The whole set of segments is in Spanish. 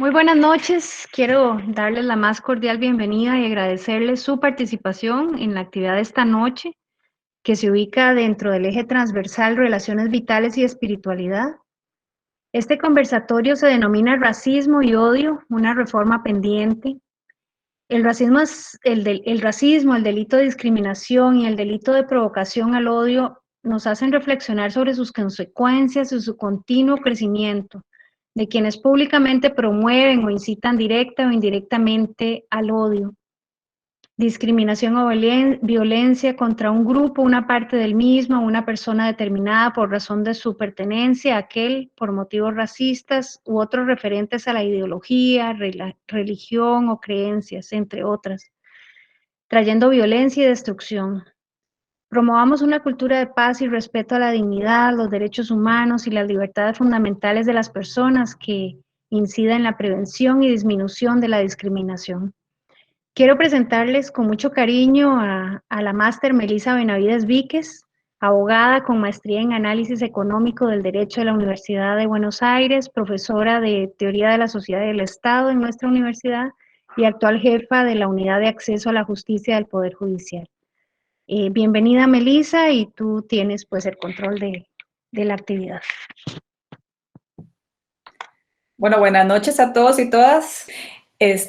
Muy buenas noches. Quiero darles la más cordial bienvenida y agradecerles su participación en la actividad de esta noche, que se ubica dentro del eje transversal Relaciones Vitales y Espiritualidad. Este conversatorio se denomina Racismo y Odio, una reforma pendiente. El racismo, el delito de discriminación y el delito de provocación al odio nos hacen reflexionar sobre sus consecuencias y su continuo crecimiento, de quienes públicamente promueven o incitan directa o indirectamente al odio, discriminación o violencia contra un grupo, una parte del mismo, una persona determinada por razón de su pertenencia a aquel, por motivos racistas u otros referentes a la ideología, religión o creencias, entre otras, trayendo violencia y destrucción. Promovamos una cultura de paz y respeto a la dignidad, los derechos humanos y las libertades fundamentales de las personas que incida en la prevención y disminución de la discriminación. Quiero presentarles con mucho cariño a la máster Melisa Benavides Víquez, abogada con maestría en análisis económico del derecho de la Universidad de Buenos Aires, profesora de teoría de la sociedad y del Estado en nuestra universidad y actual jefa de la unidad de acceso a la justicia del Poder Judicial. Bienvenida, Melisa, y tú tienes pues el control de la actividad. Bueno, buenas noches a todos y todas.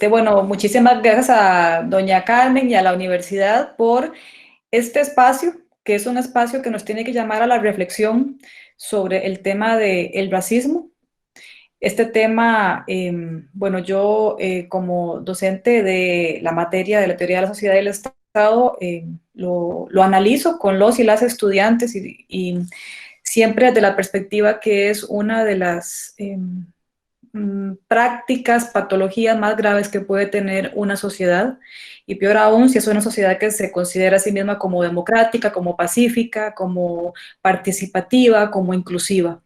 Bueno, muchísimas gracias a doña Carmen y a la universidad por este espacio, que es un espacio que nos tiene que llamar a la reflexión sobre el tema del racismo. Este tema, bueno, yo como docente de la materia de la teoría de la sociedad y del Estado, lo analizo con los y las estudiantes y siempre desde la perspectiva que es una de las prácticas, patologías más graves que puede tener una sociedad, y peor aún si es una sociedad que se considera a sí misma como democrática, como pacífica, como participativa, como inclusiva.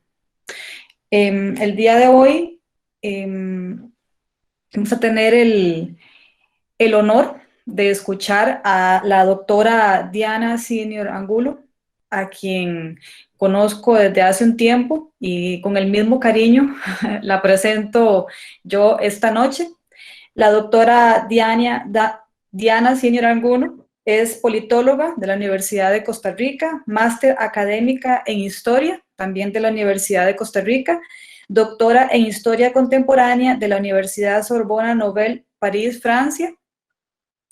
El día de hoy vamos a tener el honor de escuchar a la doctora Diana Senior Angulo, a quien conozco desde hace un tiempo y con el mismo cariño la presento yo esta noche. La doctora Diana Senior Angulo es politóloga de la Universidad de Costa Rica, máster académica en Historia, también de la Universidad de Costa Rica, doctora en Historia Contemporánea de la Universidad Sorbona Nouvelle, París, Francia,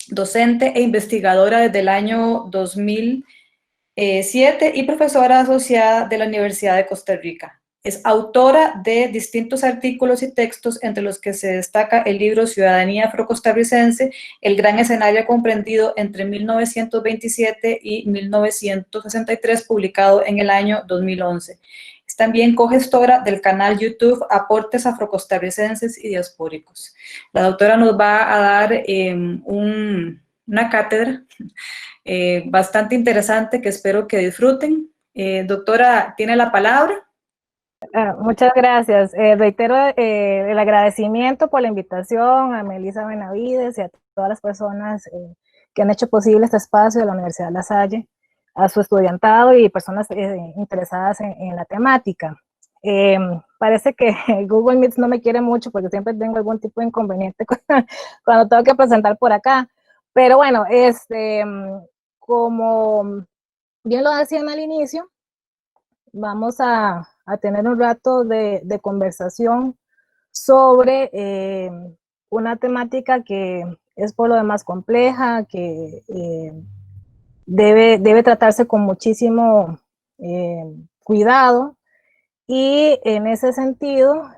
docente e investigadora desde el año 2007 y profesora asociada de la Universidad de Costa Rica. Es autora de distintos artículos y textos, entre los que se destaca el libro Ciudadanía Afrocostarricense, el gran escenario comprendido entre 1927 y 1963, publicado en el año 2011. Es también cogestora del canal YouTube Aportes Afrocostarricenses y Diaspóricos. La doctora nos va a dar una cátedra bastante interesante que espero que disfruten. Doctora, tiene la palabra. Muchas gracias. Reitero el agradecimiento por la invitación a Melisa Benavides y a todas las personas que han hecho posible este espacio de la Universidad La Salle, a su estudiantado y personas interesadas en la temática. Parece que Google Meet no me quiere mucho porque siempre tengo algún tipo de inconveniente cuando tengo que presentar por acá. Pero bueno, como bien lo decían al inicio, vamos a tener un rato de conversación sobre una temática que es por lo demás compleja, que debe tratarse con muchísimo cuidado, y en ese sentido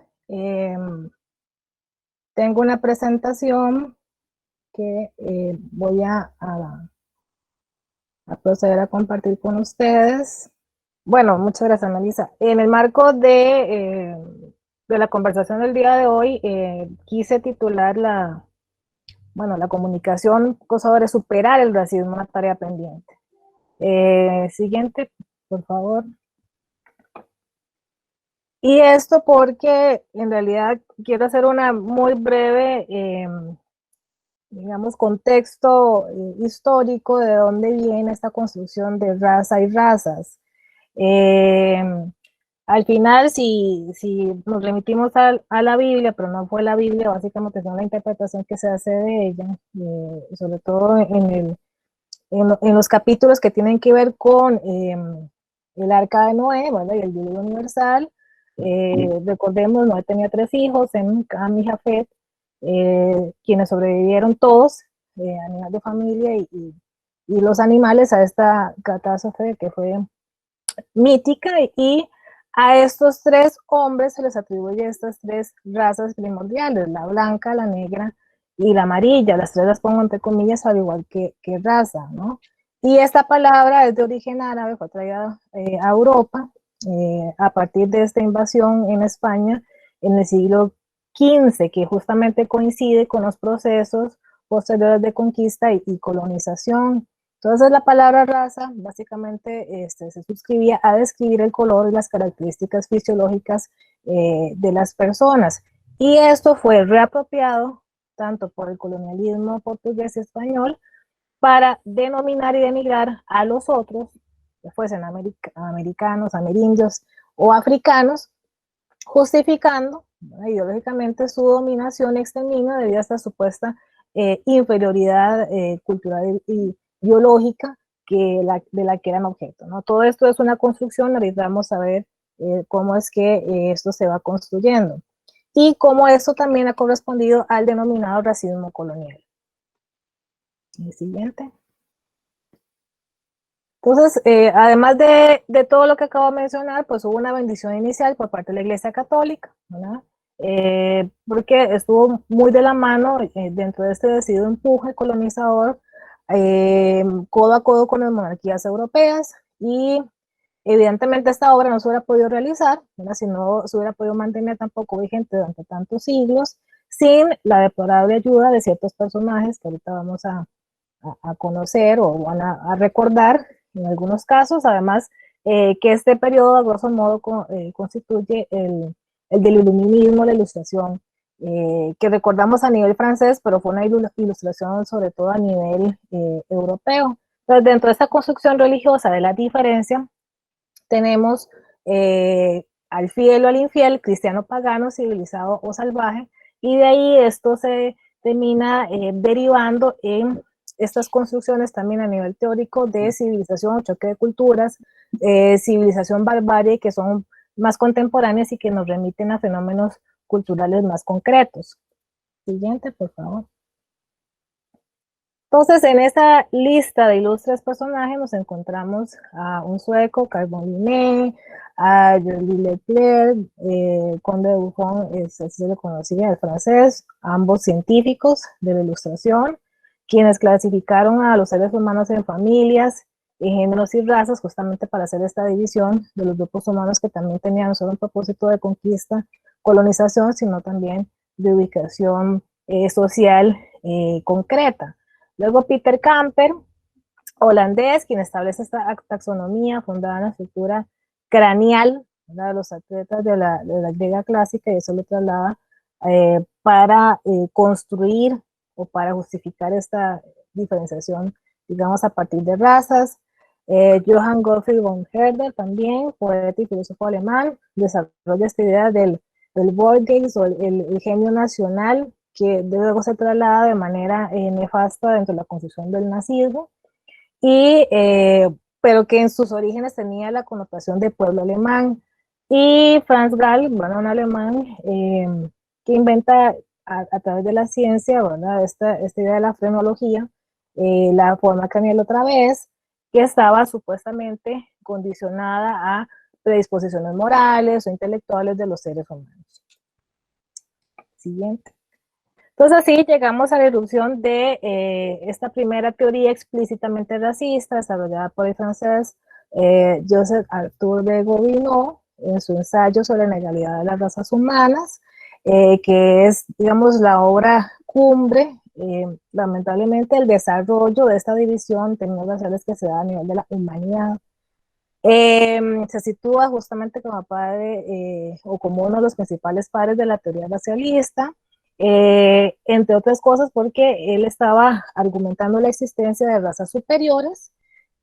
tengo una presentación que voy a proceder a compartir con ustedes. Bueno, muchas gracias, Melisa. En el marco de la conversación del día de hoy, quise titular la comunicación sobre superar el racismo, una tarea pendiente. Siguiente, por favor. Y esto porque en realidad quiero hacer una muy breve, digamos, contexto histórico de dónde viene esta construcción de raza y razas. al final, si nos remitimos a la Biblia, pero no fue la Biblia, básicamente es una interpretación que se hace de ella, sobre todo en los capítulos que tienen que ver con el arca de Noé, ¿verdad? Y el diluvio universal. Recordemos, Noé tenía 3 hijos, Sem, Cam y Jafet, quienes sobrevivieron todos a nivel de familia y los animales a esta catástrofe que fue mítica, y a estos 3 hombres se les atribuye estas 3 razas primordiales, la blanca, la negra y la amarilla. Las 3 las pongo entre comillas, al igual que raza, ¿no? Y esta palabra es de origen árabe, fue traída a Europa a partir de esta invasión en España en el siglo XV, que justamente coincide con los procesos posteriores de conquista y colonización. Entonces la palabra raza básicamente se suscribía a describir el color y las características fisiológicas de las personas. Y esto fue reapropiado tanto por el colonialismo portugués y español para denominar y denigrar a los otros, que fuesen americanos, amerindios o africanos, justificando ideológicamente su dominación y exterminio debido a esta supuesta inferioridad cultural y biológica de la que eran objeto, ¿no? Todo esto es una construcción, ahorita vamos a ver cómo es que esto se va construyendo y cómo esto también ha correspondido al denominado racismo colonial. El siguiente. Entonces, además de todo lo que acabo de mencionar, pues hubo una bendición inicial por parte de la Iglesia Católica, ¿verdad? Porque estuvo muy de la mano dentro de este decidido empuje colonizador, codo a codo con las monarquías europeas, y evidentemente esta obra no se hubiera podido realizar, ¿verdad? Si no se hubiera podido mantener tampoco vigente durante tantos siglos, sin la deplorable ayuda de ciertos personajes que ahorita vamos a conocer o van a recordar en algunos casos. Además, que este periodo, a grosso modo, constituye el del iluminismo, la ilustración, que recordamos a nivel francés, pero fue una ilustración sobre todo a nivel europeo. Entonces, dentro de esta construcción religiosa de la diferencia, tenemos al fiel o al infiel, cristiano, pagano, civilizado o salvaje, y de ahí esto se termina derivando en estas construcciones también a nivel teórico de civilización o choque de culturas, civilización, barbarie, que son más contemporáneas y que nos remiten a fenómenos culturales más concretos. Siguiente, por favor. Entonces, en esta lista de ilustres personajes nos encontramos a un sueco, Carl von Linné, a Jules Leclerc, Conde de Buffon, así se le conocía, el francés, ambos científicos de la ilustración, quienes clasificaron a los seres humanos en familias, en géneros y razas, justamente para hacer esta división de los grupos humanos que también tenían no solo un propósito de conquista, colonización, sino también de ubicación social concreta. Luego Peter Camper, holandés, quien establece esta taxonomía fundada en la estructura craneal, ¿verdad?, de los atletas de la griega clásica, y eso lo traslada para construir o para justificar esta diferenciación, digamos, a partir de razas. Johann Gottfried von Herder, también poeta y filósofo alemán, desarrolla esta idea del Volksgeist o el genio nacional, que luego se traslada de manera nefasta dentro de la construcción del nazismo, pero que en sus orígenes tenía la connotación de pueblo alemán. Y Franz Gall, bueno, un alemán que inventa a través de la ciencia, ¿verdad?, esta idea de la frenología, la forma craneal otra vez, que estaba supuestamente condicionada a predisposiciones morales o intelectuales de los seres humanos. Siguiente. Entonces así llegamos a la irrupción de esta primera teoría explícitamente racista desarrollada por el francés Joseph Arthur de Gobineau en su ensayo sobre la inegalidad de las razas humanas, que es, digamos, la obra cumbre, lamentablemente, el desarrollo de esta división en términos raciales que se da a nivel de la humanidad. Se sitúa justamente como padre o como uno de los principales padres de la teoría racialista, entre otras cosas porque él estaba argumentando la existencia de razas superiores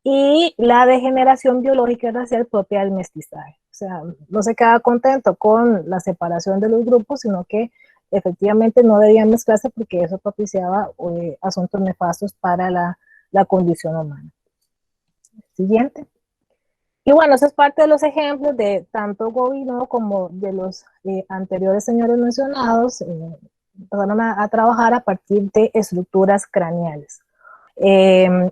y la degeneración biológica y racial propia del mestizaje. O sea, no se queda contento con la separación de los grupos, sino que efectivamente no debían mezclarse porque eso propiciaba asuntos nefastos para la condición humana. Siguiente. Y bueno, eso es parte de los ejemplos de tanto Gobineau como de los anteriores señores mencionados, empezaron a trabajar a partir de estructuras craneales.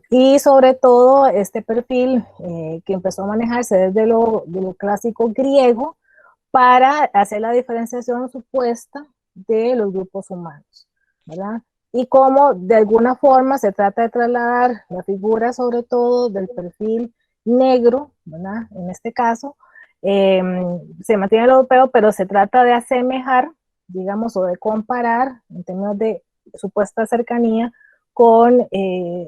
Y sobre todo este perfil que empezó a manejarse desde lo clásico griego para hacer la diferenciación supuesta de los grupos humanos, ¿verdad? Y cómo de alguna forma se trata de trasladar la figura sobre todo del perfil negro, ¿verdad? En este caso, se mantiene el europeo, pero se trata de asemejar, digamos, o de comparar en términos de supuesta cercanía con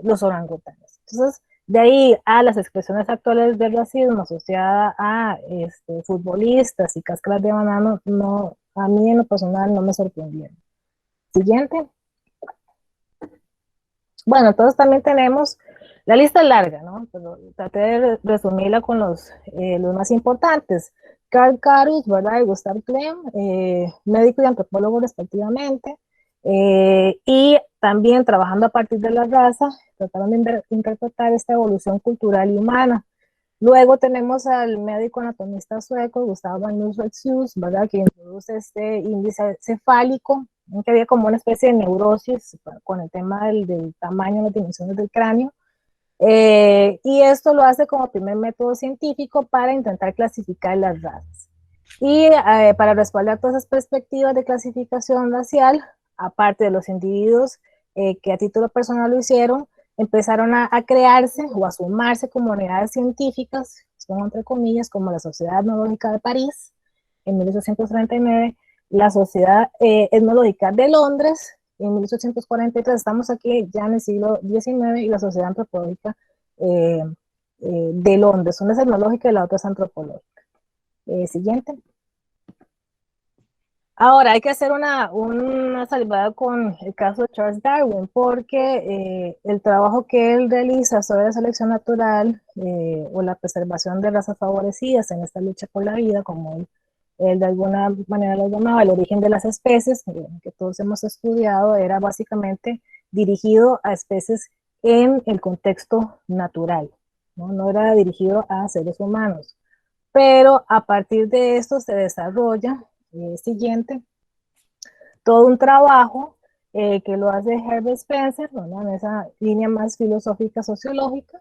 los orangutanes. Entonces, de ahí a las expresiones actuales del racismo asociada a futbolistas y cáscaras de banano, no, a mí en lo personal no me sorprendieron. Siguiente. Bueno, entonces también tenemos, la lista es larga, ¿no? Pero traté de resumirla con los más importantes. Karl Karus, ¿verdad? Y Gustav Klemm, médico y antropólogo respectivamente, y también trabajando a partir de la raza, trataron de interpretar esta evolución cultural y humana. Luego tenemos al médico anatomista sueco, Gustavo Magnus Retzius, ¿verdad? Que introduce este índice cefálico, que había como una especie de neurosis con el tema del tamaño, las dimensiones del cráneo. Y esto lo hace como primer método científico para intentar clasificar las razas. Y para respaldar todas esas perspectivas de clasificación racial, aparte de los individuos que a título personal lo hicieron, empezaron a crearse o a sumarse comunidades científicas, son entre comillas, como la Sociedad Etnológica de París en 1839, la Sociedad Etnológica de Londres en 1843, estamos aquí ya en el siglo XIX, y la Sociedad Antropológica de Londres. Una es etnológica y la otra es antropológica. Siguiente. Ahora, hay que hacer una salvedad con el caso de Charles Darwin, porque el trabajo que él realiza sobre la selección natural o la preservación de razas favorecidas en esta lucha por la vida, como él de alguna manera lo llamaba, el origen de las especies, que todos hemos estudiado, era básicamente dirigido a especies en el contexto natural, no era dirigido a seres humanos. Pero a partir de esto se desarrolla siguiente, todo un trabajo que lo hace Herbert Spencer, ¿no? En esa línea más filosófica sociológica,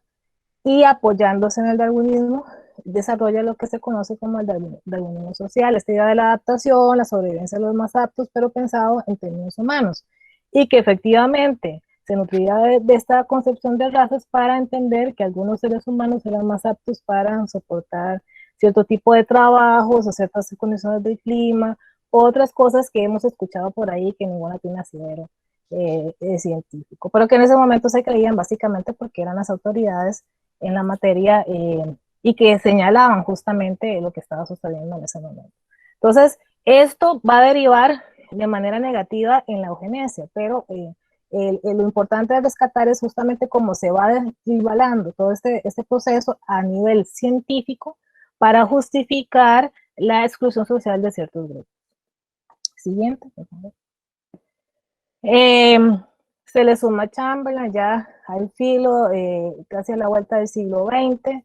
y apoyándose en el darwinismo, desarrolla lo que se conoce como el darwinismo social, esta idea de la adaptación, la sobrevivencia de los más aptos, pero pensado en términos humanos, y que efectivamente se nutría de esta concepción de razas para entender que algunos seres humanos eran más aptos para soportar cierto tipo de trabajos o ciertas condiciones del clima, otras cosas que hemos escuchado por ahí que ninguna tiene asidero científico, pero que en ese momento se creían básicamente porque eran las autoridades en la materia y que señalaban justamente lo que estaba sucediendo en ese momento. Entonces, esto va a derivar de manera negativa en la eugenesia, pero lo importante de rescatar es justamente cómo se va desnivelando todo este proceso a nivel científico para justificar la exclusión social de ciertos grupos. Siguiente, por favor. Se le suma Chamberlain ya al filo, casi a la vuelta del siglo XX,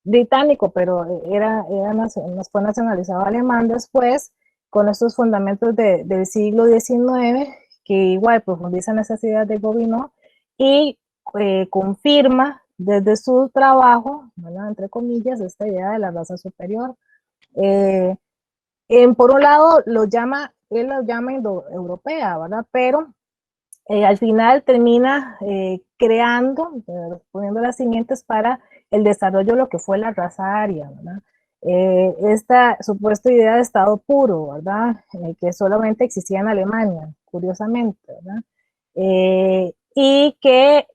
británico, pero fue nacionalizado alemán después, con estos fundamentos del siglo XIX, que igual profundizan esas ideas de Gobineau y confirma desde su trabajo, bueno, entre comillas, esta idea de la raza superior. Por un lado, él lo llama indoeuropea, ¿verdad? Pero al final termina creando, poniendo las simientes para el desarrollo de lo que fue la raza aria, ¿verdad? Esta supuesta idea de estado puro, ¿verdad? Que solamente existía en Alemania, curiosamente, ¿verdad? Y que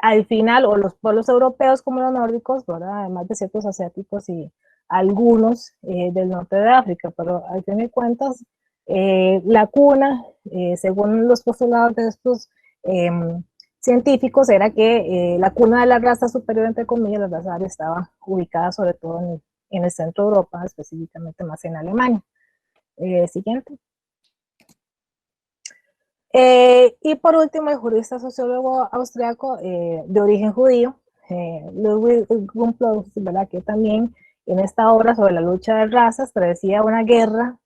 al final, o los pueblos europeos como los nórdicos, ¿verdad? Además de ciertos asiáticos y algunos del norte de África, pero al fin de cuentas, la cuna, según los postulados de estos científicos era que la cuna de la raza superior, entre comillas, la raza aria, estaba ubicada sobre todo en el centro de Europa, específicamente más en Alemania. Siguiente. Y por último, el jurista sociólogo austriaco de origen judío, Ludwig Gumplow, ¿verdad?, que también en esta obra sobre la lucha de razas predecía una guerra,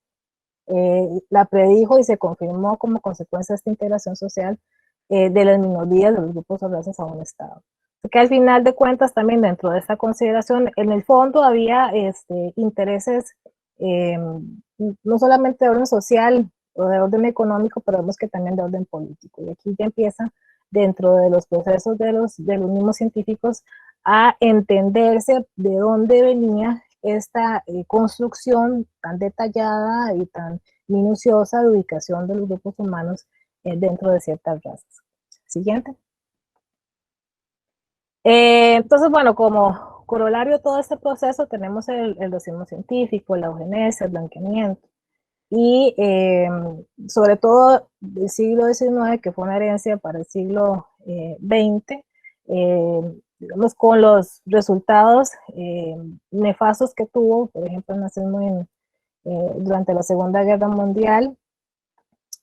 la predijo y se confirmó como consecuencia de esta integración social de las minorías, de los grupos o razas a un Estado. Que al final de cuentas también dentro de esta consideración, en el fondo había intereses no solamente de orden social o de orden económico, pero vemos que también de orden político. Y aquí ya empieza dentro de los procesos de los mismos científicos a entenderse de dónde venía esta construcción tan detallada y tan minuciosa de ubicación de los grupos humanos dentro de ciertas razas. Siguiente. Entonces, bueno, como corolario de todo este proceso tenemos el racismo científico, la eugenesia, el blanqueamiento y sobre todo del siglo XIX, que fue una herencia para el siglo XX, digamos, con los resultados nefastos que tuvo, por ejemplo, el nazismo durante la Segunda Guerra Mundial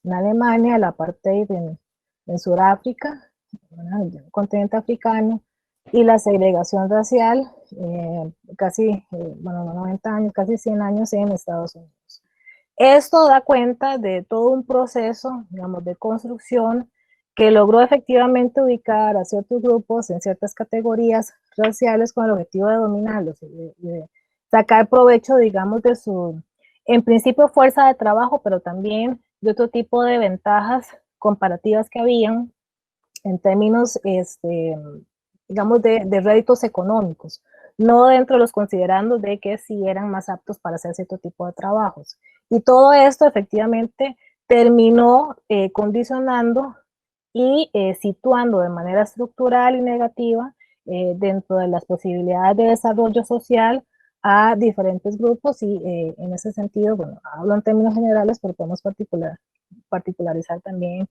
en Alemania, el apartheid en Sudáfrica, en el continente africano, y la segregación racial, casi, bueno, 90 años, casi 100 años en Estados Unidos. Esto da cuenta de todo un proceso, digamos, de construcción que logró efectivamente ubicar a ciertos grupos en ciertas categorías raciales con el objetivo de dominarlos, de sacar provecho, digamos, de su, en principio, fuerza de trabajo, pero también de otro tipo de ventajas comparativas que habían en términos, digamos, de réditos económicos, no dentro de los considerandos de que sí eran más aptos para hacer cierto tipo de trabajos. Y todo esto efectivamente terminó condicionando y situando de manera estructural y negativa dentro de las posibilidades de desarrollo social a diferentes grupos y en ese sentido, bueno, hablo en términos generales, pero podemos particularizar también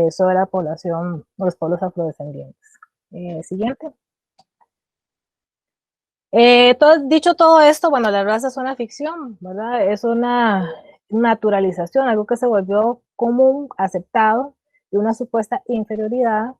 sobre la población o los pueblos afrodescendientes. Siguiente. Dicho todo esto, bueno, la raza es una ficción, ¿verdad? Es una naturalización, algo que se volvió común, aceptado, de una supuesta inferioridad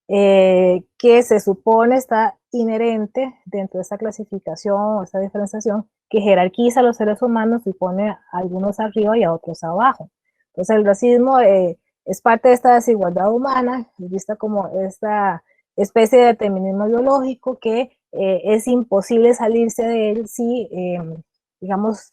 que se supone está inherente dentro de esta clasificación o esta diferenciación que jerarquiza a los seres humanos y pone a algunos arriba y a otros abajo. Entonces el racismo es parte de esta desigualdad humana, vista como esta especie de determinismo biológico que es imposible salirse de él si, digamos,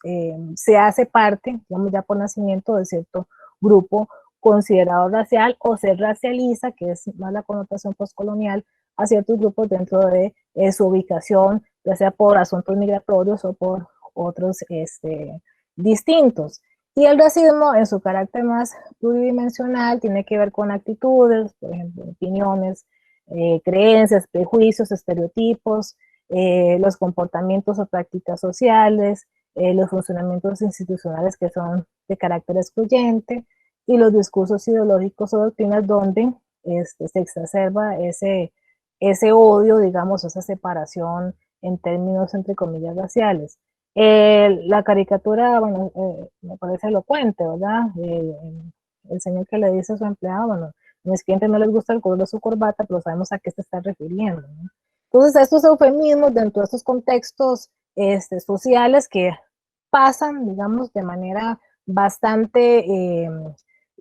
se hace parte, digamos, ya por nacimiento de cierto grupo considerado racial o se racializa, que es más la connotación postcolonial, a ciertos grupos dentro de su ubicación, ya sea por asuntos migratorios o por otros distintos. Y el racismo, en su carácter más pluridimensional, tiene que ver con actitudes, por ejemplo, opiniones, creencias, prejuicios, estereotipos, los comportamientos o prácticas sociales, los funcionamientos institucionales que son de carácter excluyente y los discursos ideológicos o doctrinas donde se exacerba ese odio, digamos, esa separación en términos, entre comillas, raciales. La caricatura, bueno, me parece elocuente, ¿verdad? El señor que le dice a su empleado, bueno, a mis clientes no les gusta el color de su corbata, pero sabemos a qué se está refiriendo, ¿no? Entonces, estos eufemismos dentro de estos contextos sociales que pasan, digamos, de manera bastante,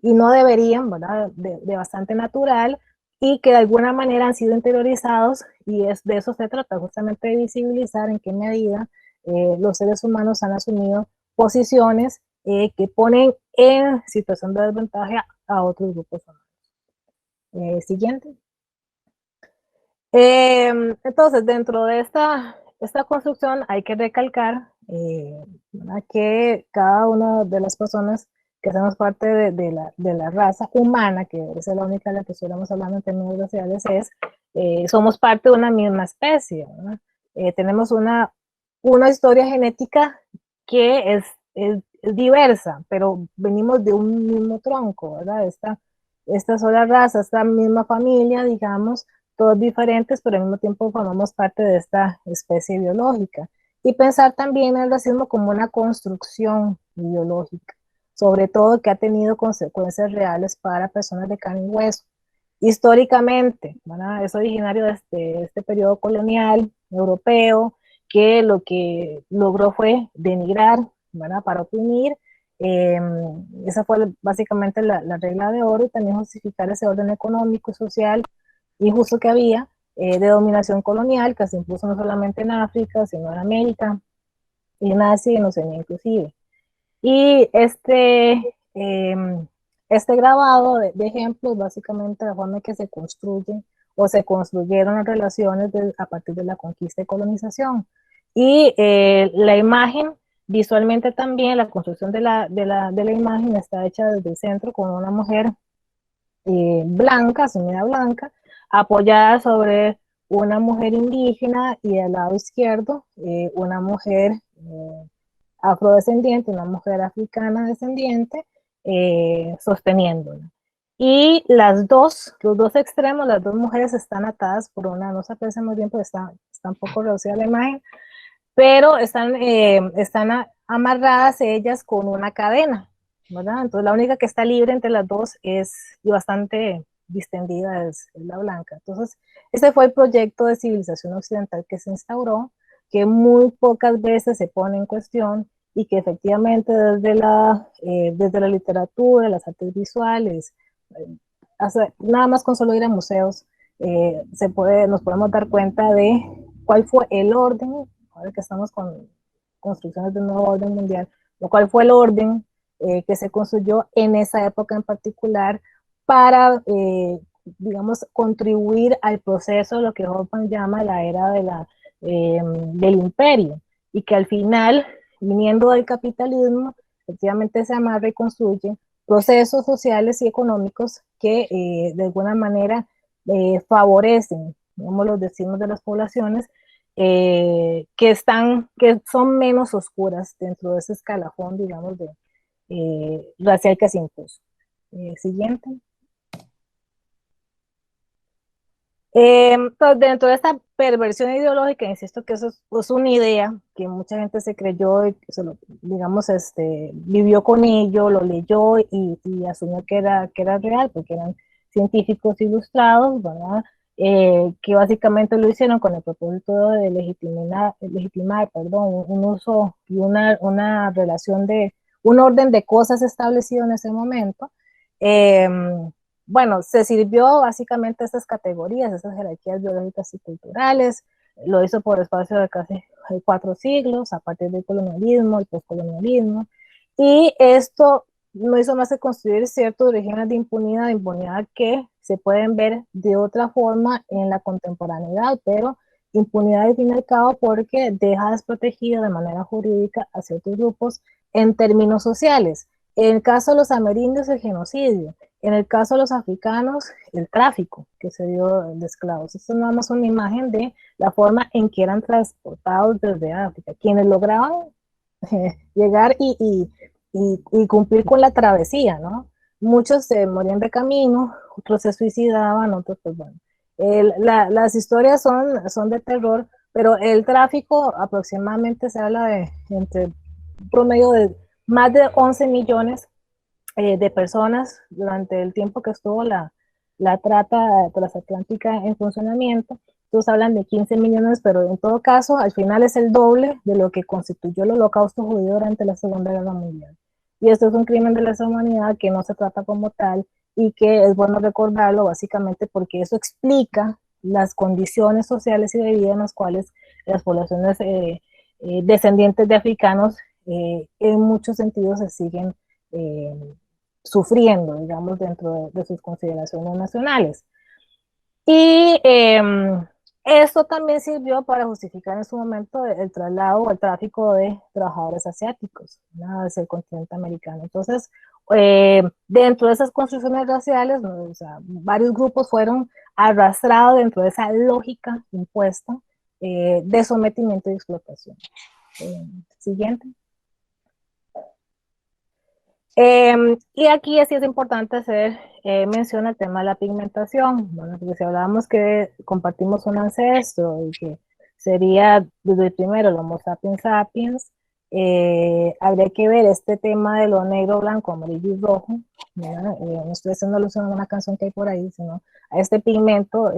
y no deberían, ¿verdad?, de bastante natural, y que de alguna manera han sido interiorizados, y de eso se trata, justamente de visibilizar en qué medida los seres humanos han asumido posiciones que ponen en situación de desventaja a otros grupos humanos. Siguiente. Entonces, dentro de esta construcción hay que recalcar que cada una de las personas que hacemos parte de la raza humana, que es la única de la que estamos hablando en términos raciales, somos parte de una misma especie, ¿verdad? Tenemos una historia genética que es diversa, pero venimos de un mismo tronco, ¿verdad? esta sola raza, esta misma familia, digamos, todos diferentes, pero al mismo tiempo formamos parte de esta especie biológica. Y pensar también el racismo como una construcción biológica, sobre todo que ha tenido consecuencias reales para personas de carne y hueso. Históricamente, ¿verdad? Es originario de este periodo colonial europeo, que lo que logró fue denigrar, ¿verdad? Para oprimir. Eh, Esa fue básicamente la regla de oro, y también justificar ese orden económico y social injusto que había, de dominación colonial, que se impuso no solamente en África, sino en América, y en Asia y en Oceanía inclusive. Y este grabado de ejemplos, básicamente la forma en que se construyen o se construyeron las relaciones a partir de la conquista y colonización. Y la imagen, visualmente también, la construcción de la imagen está hecha desde el centro con una mujer blanca, asumida blanca, apoyada sobre una mujer indígena, y al lado izquierdo una mujer afrodescendiente, una mujer africana descendiente, sosteniéndola. Y los dos extremos, las dos mujeres están atadas por una, no se aprecia muy bien porque está un poco reducida la imagen, pero están amarradas ellas con una cadena, ¿verdad? Entonces la única que está libre entre las dos y bastante distendida es la blanca. Entonces, ese fue el proyecto de civilización occidental que se instauró, que muy pocas veces se pone en cuestión, y que efectivamente desde la literatura, las artes visuales, nada más con solo ir a museos, nos podemos dar cuenta de cuál fue el orden, ahora que estamos con construcciones de un nuevo orden mundial, lo cual fue el orden que se construyó en esa época en particular para, digamos, contribuir al proceso de lo que Hoffman llama la era del imperio, y que al final, viniendo del capitalismo, efectivamente se amarra y construye procesos sociales y económicos que de alguna manera favorecen, digamos, los destinos de las poblaciones, que son menos oscuras dentro de ese escalafón, digamos, racial que se impuso. Siguiente. Pues dentro de esta perversión ideológica, insisto que eso es una idea que mucha gente se creyó y digamos, vivió con ello, lo leyó y asumió que era real, porque eran científicos ilustrados, ¿verdad? Que básicamente lo hicieron con el propósito de legitimar, perdón, un uso y una relación un orden de cosas establecido en ese momento. Eh, bueno, se sirvió básicamente estas categorías, estas jerarquías biológicas y culturales, lo hizo por espacio de casi 4 siglos, a partir del colonialismo, el postcolonialismo, y esto no hizo más que construir ciertos regímenes de impunidad que se pueden ver de otra forma en la contemporaneidad, pero impunidad al fin y al cabo porque deja desprotegido de manera jurídica a ciertos grupos en términos sociales. En el caso de los amerindios, el genocidio. En el caso de los africanos, el tráfico que se dio de esclavos. Esto es nada más una imagen de la forma en que eran transportados desde África. Quienes lograban llegar y cumplir con la travesía, ¿no? Muchos se morían de camino, otros se suicidaban, otros, pues bueno. Las historias son de terror, pero el tráfico aproximadamente se habla de entre un promedio de más de 11 millones de personas durante el tiempo que estuvo la trata transatlántica en funcionamiento. Entonces hablan de 15 millones, pero en todo caso, al final es el doble de lo que constituyó el holocausto judío durante la Segunda Guerra Mundial. Y esto es un crimen de lesa humanidad que no se trata como tal, y que es bueno recordarlo básicamente porque eso explica las condiciones sociales y de vida en las cuales las poblaciones descendientes de africanos en muchos sentidos se siguen eh, sufriendo, digamos, dentro de sus consideraciones nacionales. Y esto también sirvió para justificar en su momento el traslado o el tráfico de trabajadores asiáticos, ¿no?, hacia el continente americano. Entonces, dentro de esas construcciones raciales, ¿no?, o sea, varios grupos fueron arrastrados dentro de esa lógica impuesta de sometimiento y explotación. Siguiente. Y aquí sí es importante hacer mención al tema de la pigmentación, bueno, porque si hablábamos que compartimos un ancestro y que sería desde el primero el Homo sapiens sapiens, habría que ver este tema de lo negro, blanco, amarillo y rojo, no estoy haciendo alusión a una canción que hay por ahí, sino a este pigmento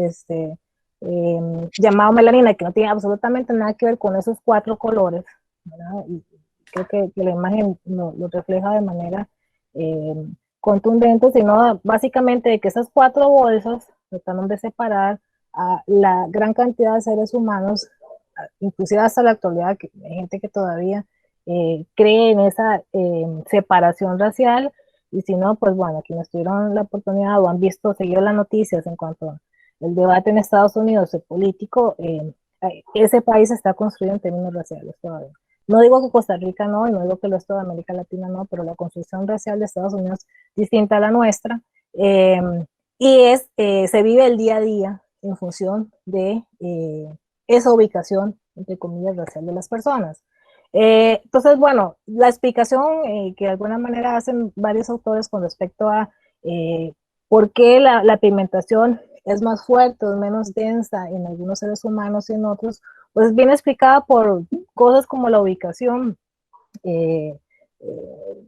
llamado melanina, que no tiene absolutamente nada que ver con esos 4 colores, ¿verdad? Y creo que la imagen lo refleja de manera eh, contundente, sino básicamente de que esas 4 bolsas trataron de separar a la gran cantidad de seres humanos, inclusive hasta la actualidad, que hay gente que todavía cree en esa separación racial, y si no, pues bueno, quienes tuvieron la oportunidad o han visto, seguido las noticias en cuanto al debate en Estados Unidos, el político, ese país está construido en términos raciales todavía. No digo que Costa Rica no, y no digo que el resto de América Latina no, pero la construcción racial de Estados Unidos es distinta a la nuestra, y se vive el día a día en función de esa ubicación, entre comillas, racial de las personas. Entonces, bueno, la explicación que de alguna manera hacen varios autores con respecto a por qué la pigmentación es más fuerte o menos densa en algunos seres humanos y en otros, pues viene explicada por cosas como la ubicación,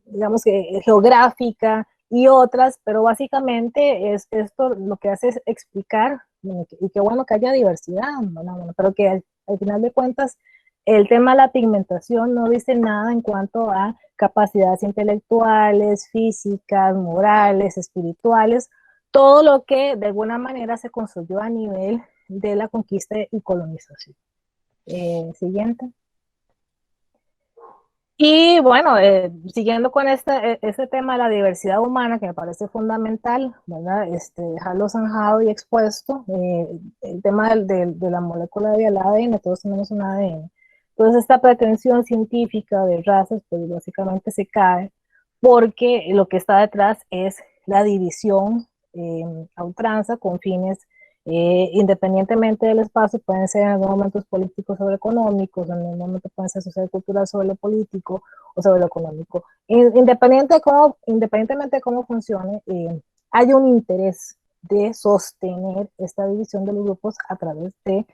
digamos que geográfica y otras, pero básicamente esto lo que hace es explicar, y qué bueno que haya diversidad, bueno, pero que al final de cuentas el tema de la pigmentación no dice nada en cuanto a capacidades intelectuales, físicas, morales, espirituales, todo lo que de alguna manera se construyó a nivel de la conquista y colonización. Siguiente. Y bueno, siguiendo con este tema de la diversidad humana, que me parece fundamental, ¿verdad? Dejarlo zanjado y expuesto, el tema de la molécula del ADN, todos tenemos un ADN. Entonces, esta pretensión científica de razas, pues básicamente se cae, porque lo que está detrás es la división a ultranza con fines independientemente del espacio, pueden ser en algunos momentos políticos sobre económicos, en algún momento pueden ser socioculturales sobre lo político o sobre lo económico. Independientemente de cómo funcione, hay un interés de sostener esta división de los grupos a través de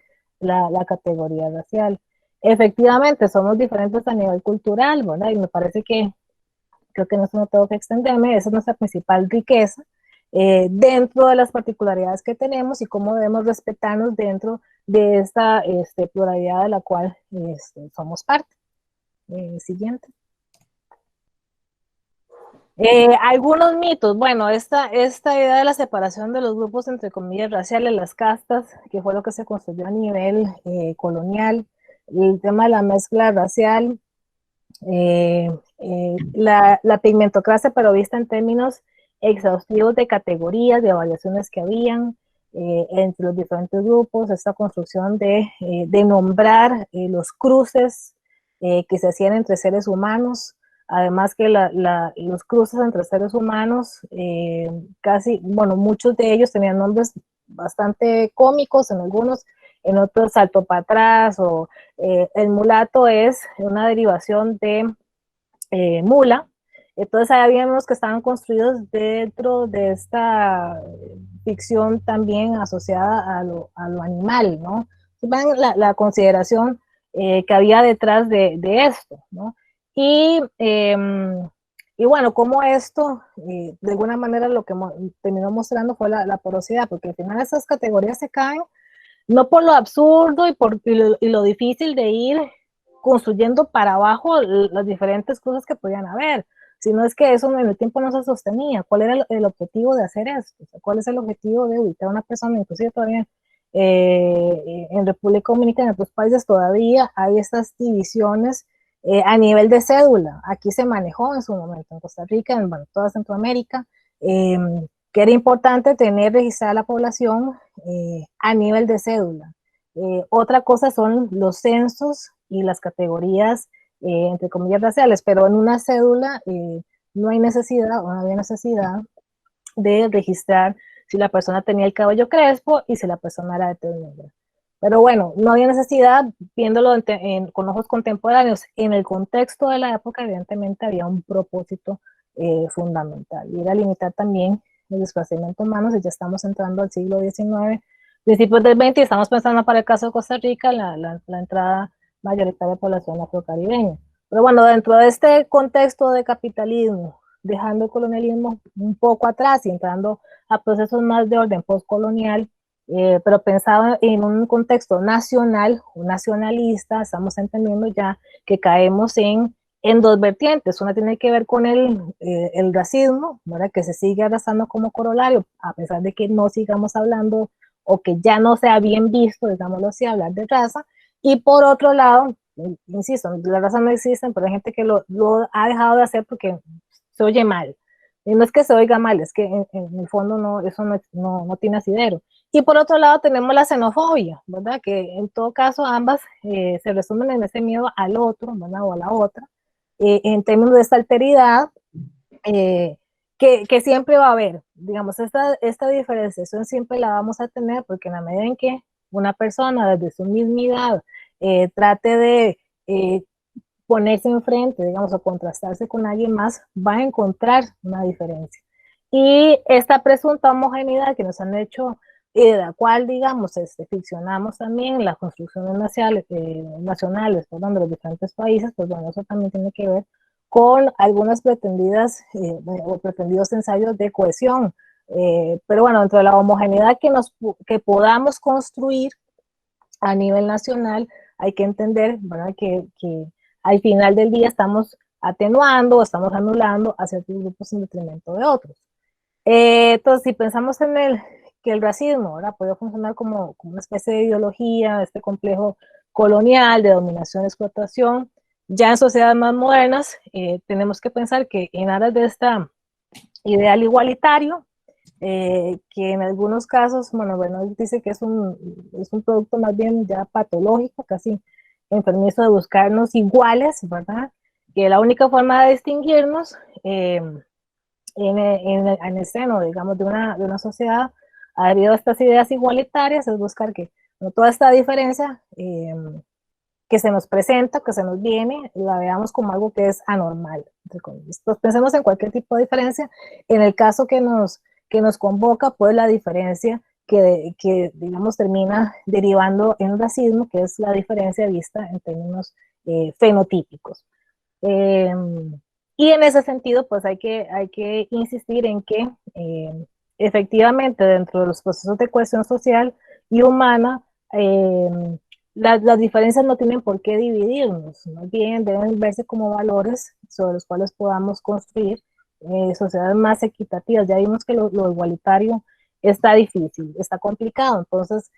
la categoría racial. Efectivamente, somos diferentes a nivel cultural, ¿verdad? Y me parece que creo que no tengo que extenderme, esa es nuestra principal riqueza, dentro de las particularidades que tenemos y cómo debemos respetarnos dentro de esta pluralidad de la cual somos parte. Siguiente. Algunos mitos, bueno, esta idea de la separación de los grupos, entre comillas, raciales, las castas, que fue lo que se construyó a nivel colonial, el tema de la mezcla racial, la pigmentocracia, pero vista en términos exhaustivos de categorías, de variaciones que habían entre los diferentes grupos, esta construcción de nombrar los cruces que se hacían entre seres humanos, además que los cruces entre seres humanos, casi, bueno, muchos de ellos tenían nombres bastante cómicos, en otros salto para atrás, o el mulato es una derivación de mula. Entonces había unos que estaban construidos dentro de esta ficción también asociada a lo animal, ¿no? La consideración que había detrás de esto, ¿no? Y, eh, y bueno, como esto, de alguna manera lo que terminó mostrando fue la porosidad, porque al final esas categorías se caen no por lo absurdo y lo difícil de ir construyendo para abajo las diferentes cosas que podían haber, sino es que eso en el tiempo no se sostenía. ¿Cuál era el objetivo de hacer esto? O sea, ¿cuál es el objetivo de ubicar a una persona? Inclusive todavía en República Dominicana, en otros países todavía hay estas divisiones a nivel de cédula. Aquí se manejó en su momento, en Costa Rica, en toda Centroamérica, que era importante tener registrada la población a nivel de cédula. Otra cosa son los censos y las categorías, entre comillas, raciales, pero en una cédula no hay necesidad o no había necesidad de registrar si la persona tenía el cabello crespo y si la persona era de tez negra. Pero bueno, no había necesidad, viéndolo con ojos contemporáneos. En el contexto de la época, evidentemente había un propósito fundamental. Y era limitar también el desplazamiento humano, y ya estamos entrando al siglo XIX, principios del XX, y estamos pensando para el caso de Costa Rica, la entrada mayoritaria de población afrocaribeña. Pero bueno, dentro de este contexto de capitalismo, dejando el colonialismo un poco atrás y entrando a procesos más de orden postcolonial, pero pensado en un contexto nacional o nacionalista, estamos entendiendo ya que caemos en dos vertientes. Una tiene que ver con el racismo, ¿verdad? Que se sigue arrastrando como corolario, a pesar de que no sigamos hablando o que ya no sea bien visto, digámoslo así, hablar de raza. Y por otro lado, insisto, las razas no existen, pero hay gente que lo ha dejado de hacer porque se oye mal. Y no es que se oiga mal, es que en el fondo no, eso no tiene asidero. Y por otro lado tenemos la xenofobia, ¿verdad? Que en todo caso ambas se resumen en ese miedo al otro, ¿verdad? O a la otra, en términos de esta alteridad, eh, que siempre va a haber. Digamos, esta diferenciación siempre la vamos a tener porque en la medida en que una persona desde su mismidad trate de ponerse enfrente, digamos, o contrastarse con alguien más, va a encontrar una diferencia. Y esta presunta homogeneidad que nos han hecho, de la cual, digamos, ficcionamos también las construcciones nacionales perdón, de los diferentes países, pues bueno, eso también tiene que ver con algunas pretendidas o pretendidos ensayos de cohesión. Pero bueno, dentro de la homogeneidad que podamos construir a nivel nacional, hay que entender, ¿verdad? Que al final del día estamos atenuando o estamos anulando a ciertos grupos en detrimento de otros. Entonces, si pensamos que el racismo, ¿verdad? Puede funcionar como una especie de ideología, este complejo colonial de dominación y explotación, ya en sociedades más modernas tenemos que pensar que en aras de este ideal igualitario, que en algunos casos, bueno, dice que es un producto más bien ya patológico, casi enfermizo de buscarnos iguales, ¿verdad? Que la única forma de distinguirnos en el seno, digamos, de una sociedad, debido a estas ideas igualitarias, es buscar que toda esta diferencia que se nos presenta, que se nos viene, la veamos como algo que es anormal. Entonces, pensemos en cualquier tipo de diferencia. En el caso que nos convoca, pues la diferencia que digamos, termina derivando en racismo, que es la diferencia vista en términos fenotípicos. Y en ese sentido, pues hay que insistir en que efectivamente dentro de los procesos de cohesión social y humana, las diferencias no tienen por qué dividirnos, más bien deben verse como valores sobre los cuales podamos construir sociedades más equitativas. Ya vimos que lo igualitario está difícil, está complicado, entonces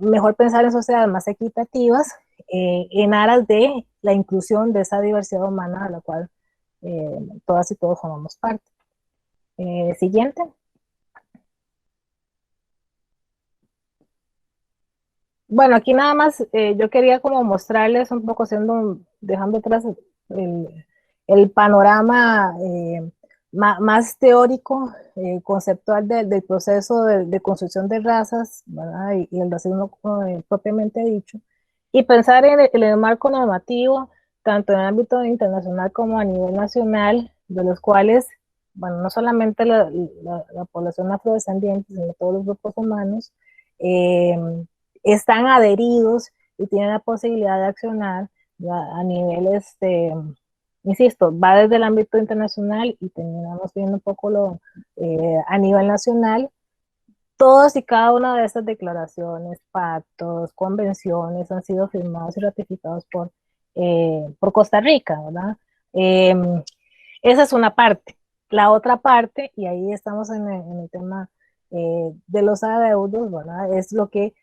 mejor pensar en sociedades más equitativas en aras de la inclusión de esa diversidad humana a la cual todas y todos formamos parte. Siguiente. Bueno, aquí nada más yo quería como mostrarles un poco, dejando atrás el panorama más teórico, conceptual del proceso de construcción de razas, ¿verdad? Y el racismo propiamente dicho, y pensar en el marco normativo, tanto en el ámbito internacional como a nivel nacional, de los cuales, bueno, no solamente la población afrodescendiente, sino todos los grupos humanos, eh, están adheridos y tienen la posibilidad de accionar a nivel, insisto, va desde el ámbito internacional y terminamos viendo un poco a nivel nacional. Todas y cada una de estas declaraciones, pactos, convenciones han sido firmados y ratificados por Costa Rica, ¿verdad? Esa es una parte. La otra parte, y ahí estamos en el tema de los adeudos, ¿verdad? Es lo que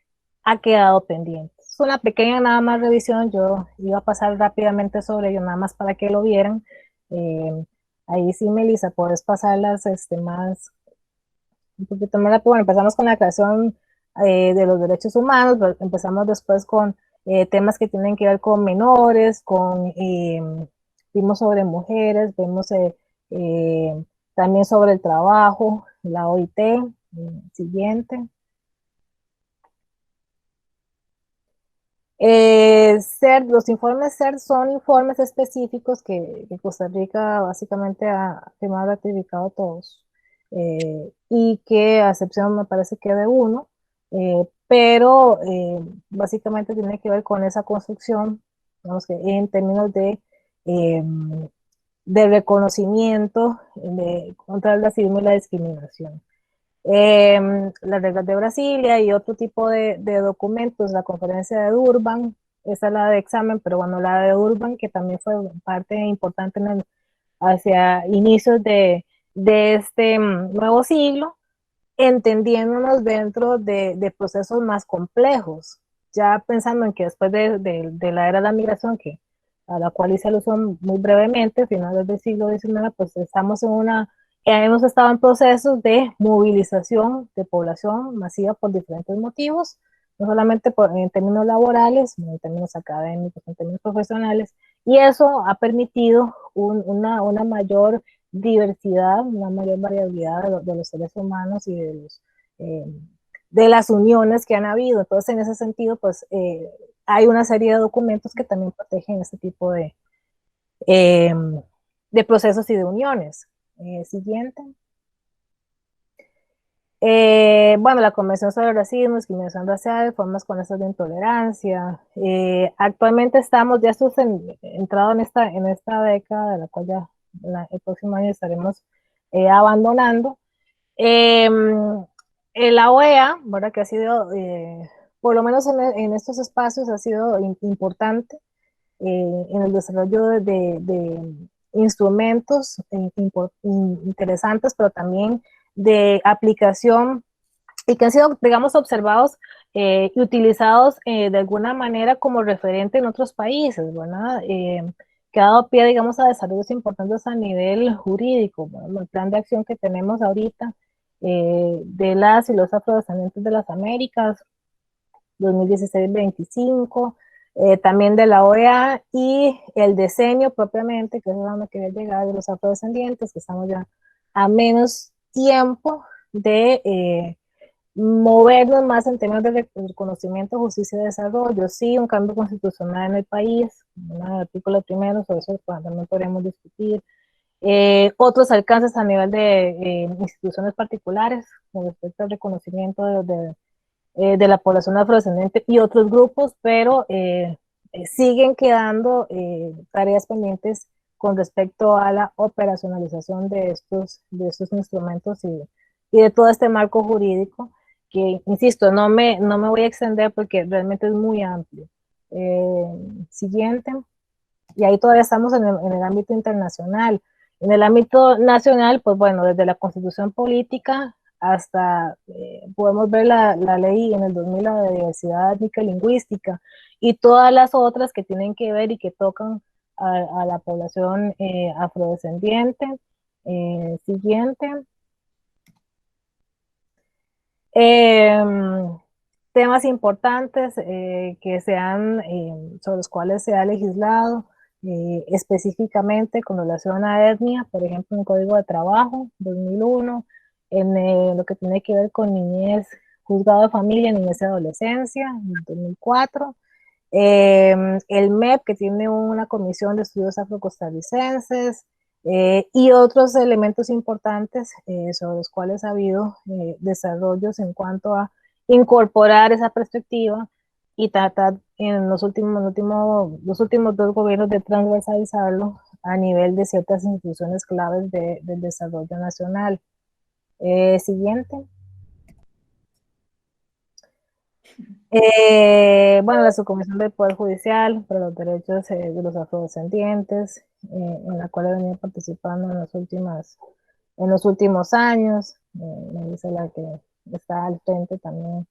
ha quedado pendiente. Es una pequeña nada más revisión, yo iba a pasar rápidamente sobre ello, nada más para que lo vieran. Ahí sí, Melissa, puedes pasarlas más, un poquito más rápido. Bueno, empezamos con la creación de los derechos humanos, empezamos después con temas que tienen que ver con menores, vimos sobre mujeres, vemos también sobre el trabajo, la OIT, siguiente. Los informes CERT son informes específicos que Costa Rica básicamente ha firmado, ratificado todos, y que a excepción me parece que de uno, pero básicamente tiene que ver con esa construcción, digamos que en términos eh, de reconocimiento contra el racismo y la discriminación. Las reglas de Brasilia y otro tipo de documentos, la conferencia de Durban, esa es la de examen, pero bueno, la de Durban, que también fue parte importante hacia inicios de este nuevo siglo, entendiéndonos dentro de procesos más complejos, ya pensando en que después de la era de la migración, a la cual hice alusión muy brevemente, finales del siglo XIX, pues hemos estado en procesos de movilización de población masiva por diferentes motivos, no solamente en términos laborales, sino en términos académicos, en términos profesionales, y eso ha permitido una mayor diversidad, una mayor variabilidad de los seres humanos y eh, de las uniones que han habido. Entonces, en ese sentido, pues hay una serie de documentos que también protegen este tipo eh, de procesos y de uniones. Siguiente. Bueno, la Convención sobre el Racismo, Discriminación Racial, Formas con de intolerancia. Actualmente estamos, ya estamos entrado en esta década, de la cual ya el próximo año estaremos abandonando. La OEA, ¿verdad? Que ha sido, por lo menos en estos espacios, ha sido importante en el desarrollo de instrumentos interesantes, pero también de aplicación y que han sido, digamos, observados y utilizados de alguna manera como referente en otros países, ¿verdad? Que ha dado pie, digamos, a desarrollos importantes a nivel jurídico. Bueno, el plan de acción que tenemos ahorita de las y los afrodescendientes de las Américas, 2016-25, también de la OEA, y el diseño propiamente, que es donde quería llegar, de los afrodescendientes, que estamos ya a menos tiempo de movernos más en temas de reconocimiento, justicia y desarrollo. Sí, un cambio constitucional en el país, un artículo primero, sobre eso también podríamos discutir. Otros alcances a nivel de instituciones particulares con respecto al reconocimiento de la población afrodescendiente y otros grupos, pero siguen quedando tareas pendientes con respecto a la operacionalización de estos instrumentos y de todo este marco jurídico que, insisto, no me voy a extender porque realmente es muy amplio. Siguiente. Y ahí todavía estamos en el ámbito internacional. En el ámbito nacional, pues bueno, desde la constitución política hasta, podemos ver la ley en el 2000, la de diversidad étnica y lingüística, y todas las otras que tienen que ver y que tocan a la población afrodescendiente. Siguiente. Temas importantes sobre los cuales se ha legislado específicamente con relación a etnia, por ejemplo, en el Código de Trabajo 2001, en lo que tiene que ver con niñez, juzgado de familia, niñez y adolescencia, en 2004, el MEP, que tiene una comisión de estudios afrocostarricenses, y otros elementos importantes sobre los cuales ha habido desarrollos en cuanto a incorporar esa perspectiva y tratar en los últimos dos gobiernos de transversalizarlo a nivel de ciertas instituciones claves del desarrollo nacional. Siguiente. Bueno, la Subcomisión del Poder Judicial para los Derechos de los Afrodescendientes, en la cual he venido participando en los últimos años. Me dice la que está al frente también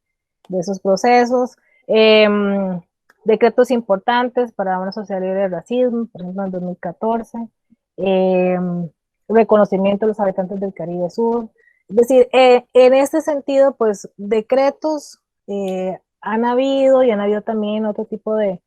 de esos procesos. Decretos importantes para una sociedad libre de racismo, por ejemplo, en 2014. Reconocimiento de los habitantes del Caribe Sur. Es decir, en este sentido, pues, decretos han habido también otro tipo de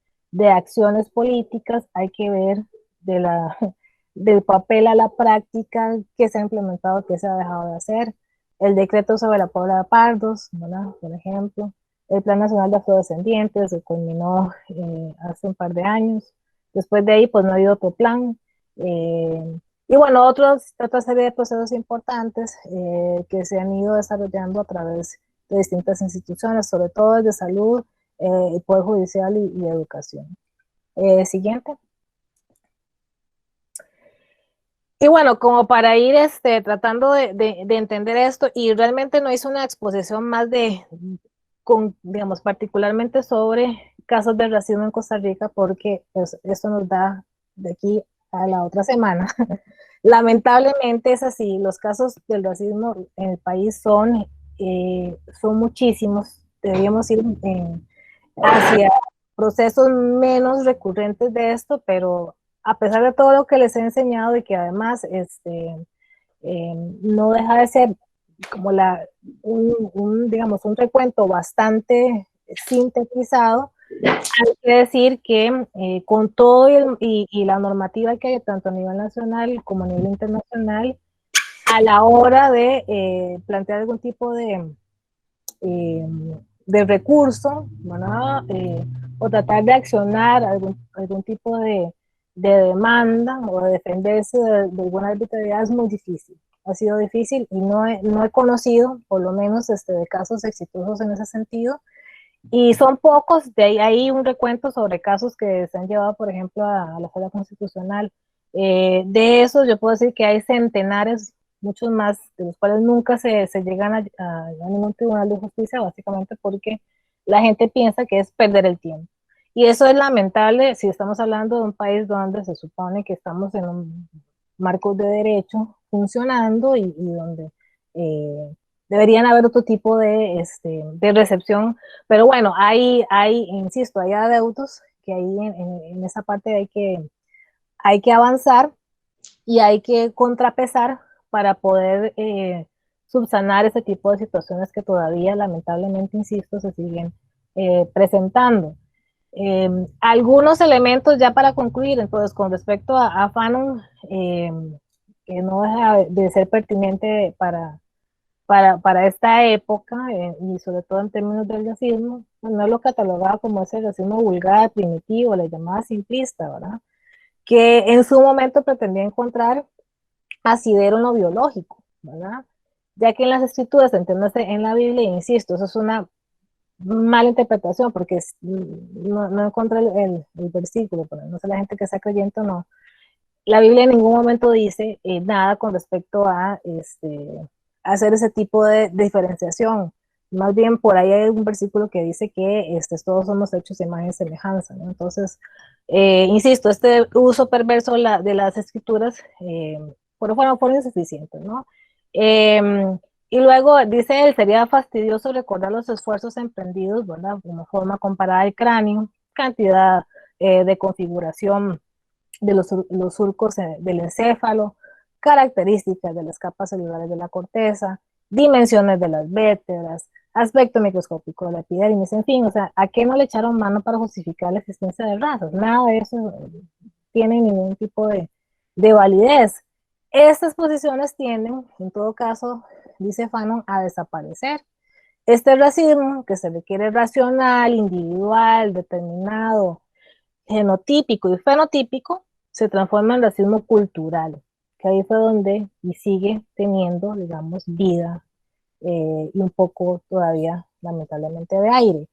acciones políticas. Hay que ver del papel a la práctica, qué se ha implementado, qué se ha dejado de hacer. El decreto sobre la pobla de pardos, ¿verdad? Por ejemplo. el Plan Nacional de Afrodescendientes, que culminó hace un par de años. Después de ahí, pues no ha habido otro plan. Y bueno, otra serie de procesos importantes que se han ido desarrollando a través de distintas instituciones, sobre todo de salud, el Poder Judicial y educación. Siguiente. Y bueno, como para ir tratando de entender esto, y realmente no hice una exposición más digamos, particularmente sobre casos de racismo en Costa Rica, porque pues, esto nos da de aquí a la otra semana. Lamentablemente es así, los casos del racismo en el país son muchísimos, deberíamos ir hacia procesos menos recurrentes de esto, pero a pesar de todo lo que les he enseñado y que además no deja de ser como digamos, un recuento bastante sintetizado, hay que decir que con todo y la normativa que hay tanto a nivel nacional como a nivel internacional, a la hora de plantear algún tipo eh, de recurso, ¿verdad? O tratar de accionar algún tipo de demanda o de defenderse de alguna arbitrariedad es muy difícil. Ha sido difícil y no he conocido, por lo menos, de casos exitosos en ese sentido. Y son pocos, de ahí hay un recuento sobre casos que se han llevado, por ejemplo, a la Sala Constitucional. De esos, yo puedo decir que hay centenares, muchos más, de los cuales nunca se llegan a ningún tribunal de justicia, básicamente porque la gente piensa que es perder el tiempo. Y eso es lamentable si estamos hablando de un país donde se supone que estamos en un marco de derecho funcionando y donde deberían haber otro tipo de recepción, pero bueno, insisto, hay adeudos que ahí en esa parte hay que avanzar y hay que contrapesar para poder subsanar ese tipo de situaciones que todavía lamentablemente, insisto, se siguen presentando. Algunos elementos ya para concluir, entonces con respecto a Fanon, que no deja de ser pertinente para esta época, y sobre todo en términos del racismo, pues no lo catalogaba como ese racismo vulgar, primitivo, le llamaba simplista, ¿verdad? Que en su momento pretendía encontrar asidero en lo biológico, ¿verdad? Ya que en las escrituras, entiéndase en la Biblia, insisto, eso es una mala interpretación, porque no encontré el versículo, pero no sé la gente que sea creyente o no. La Biblia en ningún momento dice nada con respecto a hacer ese tipo de diferenciación. Más bien por ahí hay un versículo que dice que todos somos hechos de imagen y semejanza, ¿no? Entonces, insisto, este uso perverso de las escrituras fueron insuficientes, ¿no? Y luego dice él, sería fastidioso recordar los esfuerzos emprendidos, ¿verdad? Como forma comparada al cráneo, cantidad de configuración de los surcos del encéfalo, características de las capas celulares de la corteza, dimensiones de las vértebras, aspecto microscópico de la epidermis, en fin, o sea, ¿a qué no le echaron mano para justificar la existencia de razas? Nada de eso tiene ningún tipo de validez. Estas posiciones tienden, en todo caso, dice Fanon, a desaparecer. Este racismo, que se requiere racional, individual, determinado, genotípico y fenotípico, se transforma en racismo cultural, que ahí fue donde y sigue teniendo, digamos, vida y un poco todavía, lamentablemente, de aire.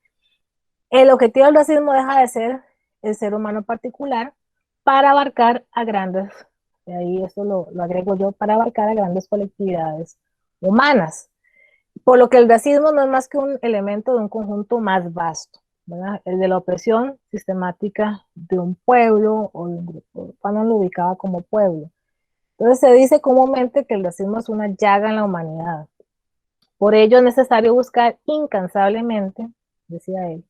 El objetivo del racismo deja de ser el ser humano particular para abarcar a grandes, y ahí eso lo agrego yo, para abarcar a grandes colectividades humanas. Por lo que el racismo no es más que un elemento de un conjunto más vasto, ¿verdad? El de la opresión sistemática de un pueblo o de un grupo, cuando lo ubicaba como pueblo. Entonces se dice comúnmente que el racismo es una llaga en la humanidad. Por ello es necesario buscar incansablemente, decía él,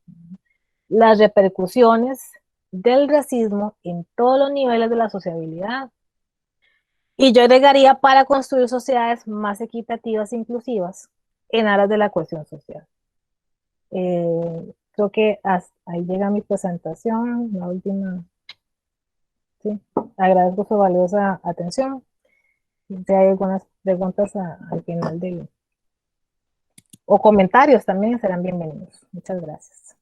las repercusiones del racismo en todos los niveles de la sociabilidad. Y yo agregaría para construir sociedades más equitativas e inclusivas en aras de la cohesión social. Creo que ahí llega mi presentación, la última. Sí, agradezco su valiosa atención. Si hay algunas preguntas al final o comentarios también serán bienvenidos. Muchas gracias.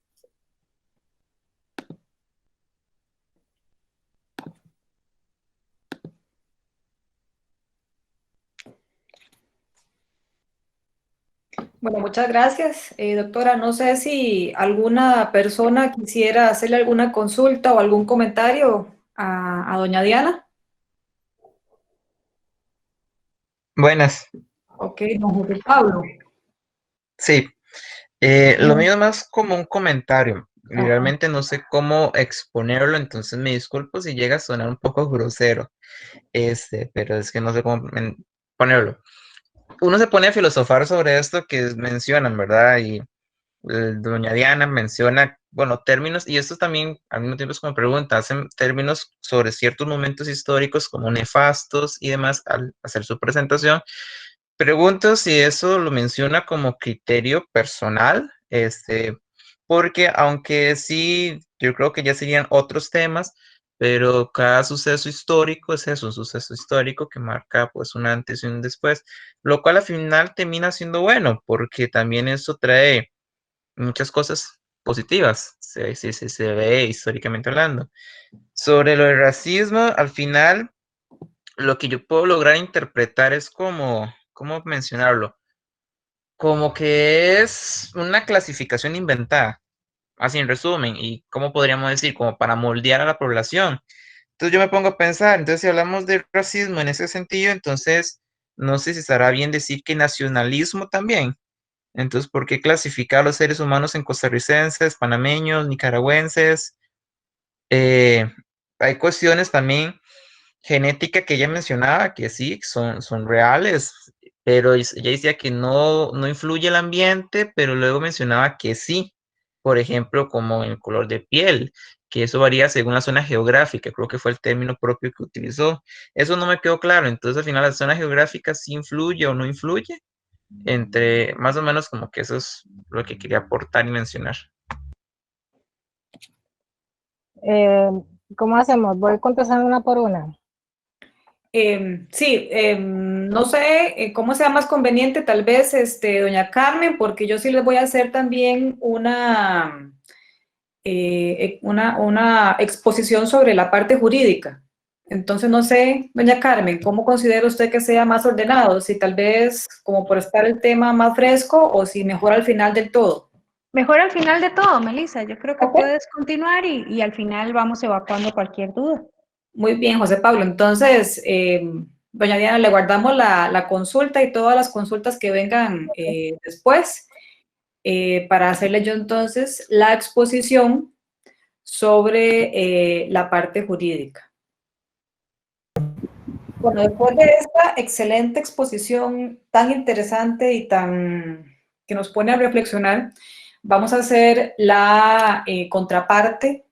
Bueno, muchas gracias, doctora. No sé si alguna persona quisiera hacerle alguna consulta o algún comentario a doña Diana. Buenas, Ok, don José Pablo. sí. Lo mío es más como un comentario. Y Ajá. realmente no sé cómo exponerlo, entonces me disculpo si llega a sonar un poco grosero, pero es que no sé cómo ponerlo. Uno se pone a filosofar sobre esto que mencionan, ¿verdad? Y doña Diana menciona, bueno, términos, y esto también al mismo tiempo es como pregunta, hacen términos sobre ciertos momentos históricos como nefastos y demás al hacer su presentación. Pregunto si eso lo menciona como criterio personal, porque aunque sí, yo creo que ya serían otros temas, pero cada suceso histórico es eso, un suceso histórico que marca pues un antes y un después, lo cual al final termina siendo bueno, porque también eso trae muchas cosas positivas, si se ve históricamente hablando. Sobre lo del racismo, al final lo que yo puedo lograr interpretar es como, ¿cómo mencionarlo? Como que es una clasificación inventada, así en resumen, y cómo podríamos decir, como para moldear a la población. Entonces yo me pongo a pensar, entonces si hablamos de racismo en ese sentido, entonces no sé si estará bien decir que nacionalismo también. Entonces, ¿por qué clasificar a los seres humanos en costarricenses, panameños, nicaragüenses? Eh, Hay cuestiones también genética que ella mencionaba, que sí, son reales, pero ella decía que no influye el ambiente, pero luego mencionaba que sí, por ejemplo, como el color de piel, que eso varía según la zona geográfica, creo que fue el término propio que utilizó. Eso no me quedó claro, entonces al final la zona geográfica sí influye o no influye, entre más o menos como que eso es lo que quería aportar y mencionar. ¿Cómo hacemos? Voy contestando una por una. Sí, no sé cómo sea más conveniente, tal vez, doña Carmen, porque yo sí les voy a hacer también una exposición sobre la parte jurídica. Entonces, no sé, doña Carmen, ¿cómo considera usted que sea más ordenado? Si tal vez como por estar el tema más fresco o si mejor al final del todo. Mejor al final de todo, Melissa. Yo creo que Ok. puedes continuar y al final vamos evacuando cualquier duda. Muy bien, José Pablo. Entonces, doña Diana, le guardamos la consulta y todas las consultas que vengan después para hacerle yo entonces la exposición sobre la parte jurídica. Bueno, después de esta excelente exposición tan interesante y que nos pone a reflexionar, vamos a hacer la contraparte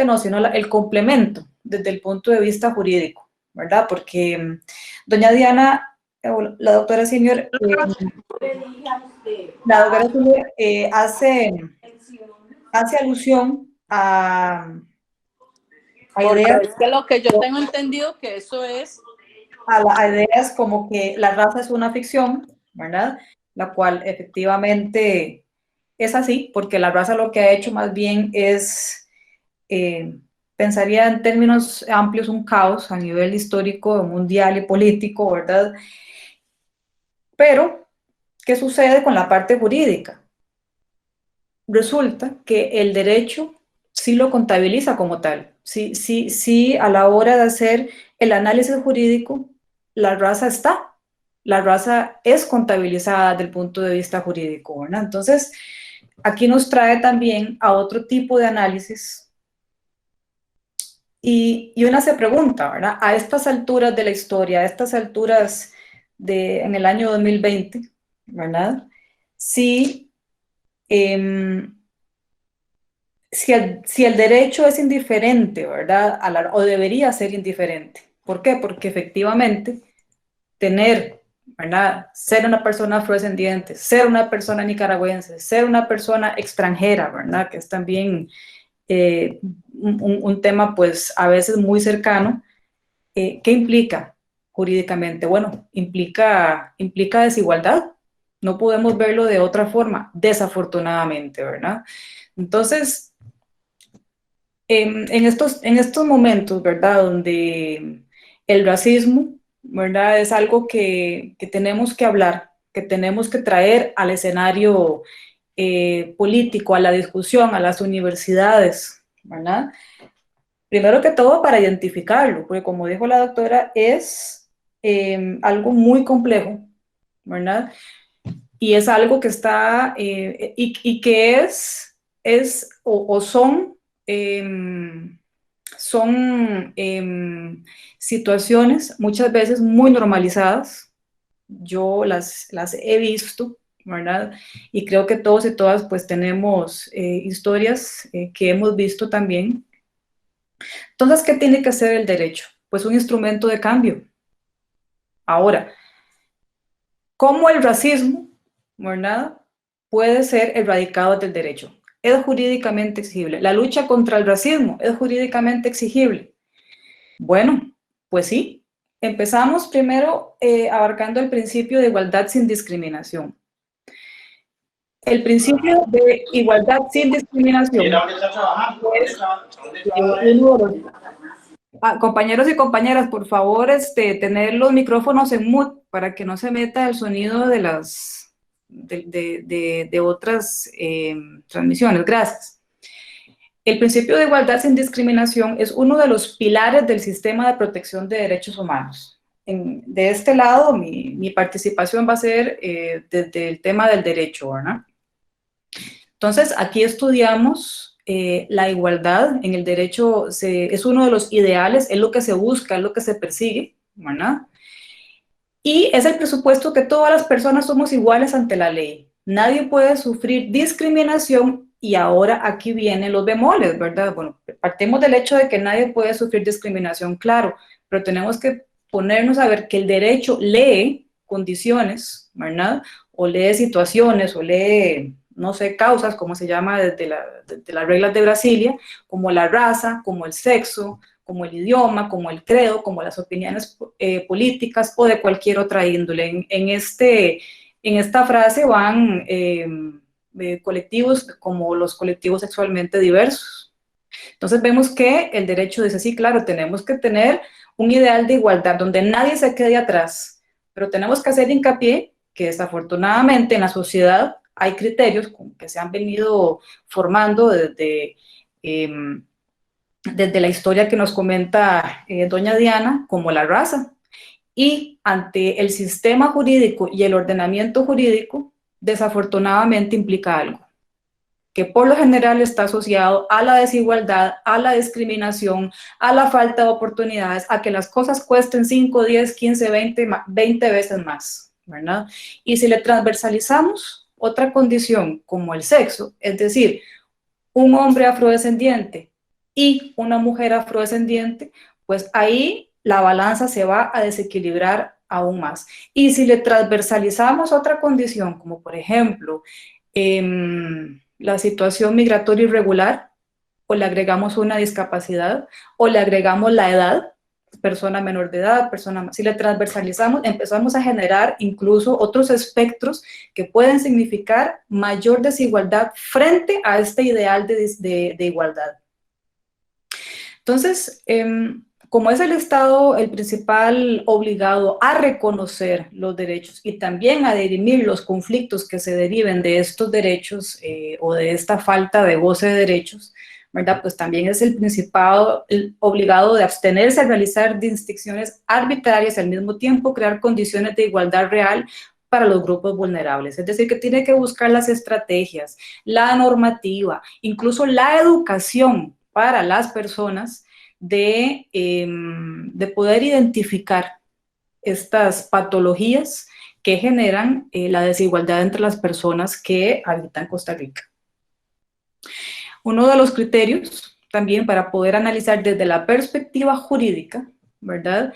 no, sino el complemento desde el punto de vista jurídico, ¿verdad? Porque doña Diana, la doctora Senior, hace alusión a Porque ideas, es que lo que yo tengo entendido que eso es... a ideas como que la raza es una ficción, ¿verdad? La cual efectivamente es así, porque la raza lo que ha hecho más bien es, pensaría en términos amplios, un caos a nivel histórico, mundial y político, ¿verdad? Pero, ¿qué sucede con la parte jurídica? Resulta que el derecho sí lo contabiliza como tal. Sí, a la hora de hacer el análisis jurídico, la raza está. La raza es contabilizada desde el punto de vista jurídico, ¿verdad? Entonces, aquí nos trae también a otro tipo de análisis y una se pregunta, ¿verdad? A estas alturas de la historia, a estas alturas en el año 2020, ¿verdad? Si, si el derecho es indiferente, ¿verdad? O debería ser indiferente. ¿Por qué? Porque efectivamente tener, ¿verdad? Ser una persona afrodescendiente, ser una persona nicaragüense, ser una persona extranjera, ¿verdad? Que es también un tema pues a veces muy cercano. ¿Qué implica jurídicamente? Bueno, implica desigualdad, No podemos verlo de otra forma, desafortunadamente, ¿verdad? Entonces, en estos momentos, ¿verdad? Donde el racismo, ¿verdad? Es algo que tenemos que hablar, que tenemos que traer al escenario político, a la discusión, a las universidades, ¿verdad? Primero que todo para identificarlo, porque como dijo la doctora, es algo muy complejo, ¿verdad? Y es algo que está, y que o son, situaciones muchas veces muy normalizadas. Yo las he visto, ¿verdad? Y creo que todos y todas pues tenemos historias que hemos visto también. Entonces, ¿qué tiene que hacer el derecho? Pues un instrumento de cambio. Ahora, ¿cómo el racismo, ¿verdad?, puede ser erradicado del derecho? Es jurídicamente exigible. La lucha contra el racismo es jurídicamente exigible. Bueno, pues sí. Empezamos primero abarcando el principio de igualdad sin discriminación. El principio de igualdad sin discriminación es uno de los... compañeros y compañeras, por favor, tener los micrófonos en mute para que no se meta el sonido de las de otras transmisiones. Gracias. El principio de igualdad sin discriminación es uno de los pilares del sistema de protección de derechos humanos. De este lado, mi participación va a ser desde el tema del derecho, ¿verdad? Entonces, aquí estudiamos la igualdad en el derecho, es uno de los ideales, es lo que se busca, es lo que se persigue, ¿verdad? Y es el presupuesto que todas las personas somos iguales ante la ley. Nadie puede sufrir discriminación y ahora aquí vienen los bemoles, ¿verdad? Bueno, partimos del hecho de que nadie puede sufrir discriminación, claro, pero tenemos que ponernos a ver que el derecho lee condiciones, ¿verdad? O lee situaciones, o lee, no sé, causas, como se llama desde las reglas de Brasilia, como la raza, como el sexo, como el idioma, como el credo, como las opiniones políticas o de cualquier otra índole. En esta frase van colectivos como los colectivos sexualmente diversos. Entonces vemos que el derecho dice, sí, claro, tenemos que tener un ideal de igualdad donde nadie se quede atrás, pero tenemos que hacer hincapié que desafortunadamente en la sociedad hay criterios que se han venido formando desde la historia que nos comenta doña Diana, como la raza. Y ante el sistema jurídico y el ordenamiento jurídico, desafortunadamente implica algo, que por lo general está asociado a la desigualdad, a la discriminación, a la falta de oportunidades, a que las cosas cuesten 5, 10, 15, 20 veces más, ¿verdad? Y si le transversalizamos otra condición como el sexo, es decir, un hombre afrodescendiente y una mujer afrodescendiente, pues ahí la balanza se va a desequilibrar aún más. Y si le transversalizamos otra condición, como por ejemplo la situación migratoria irregular, o le agregamos una discapacidad, o le agregamos la edad, persona menor de edad, si le transversalizamos, empezamos a generar incluso otros espectros que pueden significar mayor desigualdad frente a este ideal de igualdad. Entonces, como es el Estado el principal obligado a reconocer los derechos y también a dirimir los conflictos que se deriven de estos derechos o de esta falta de goce de derechos, ¿verdad? Pues también es el principal obligado de abstenerse a realizar distinciones arbitrarias y al mismo tiempo crear condiciones de igualdad real para los grupos vulnerables. Es decir, que tiene que buscar las estrategias, la normativa, incluso la educación para las personas de poder identificar estas patologías que generan la desigualdad entre las personas que habitan Costa Rica. Uno de los criterios también para poder analizar desde la perspectiva jurídica, ¿verdad?,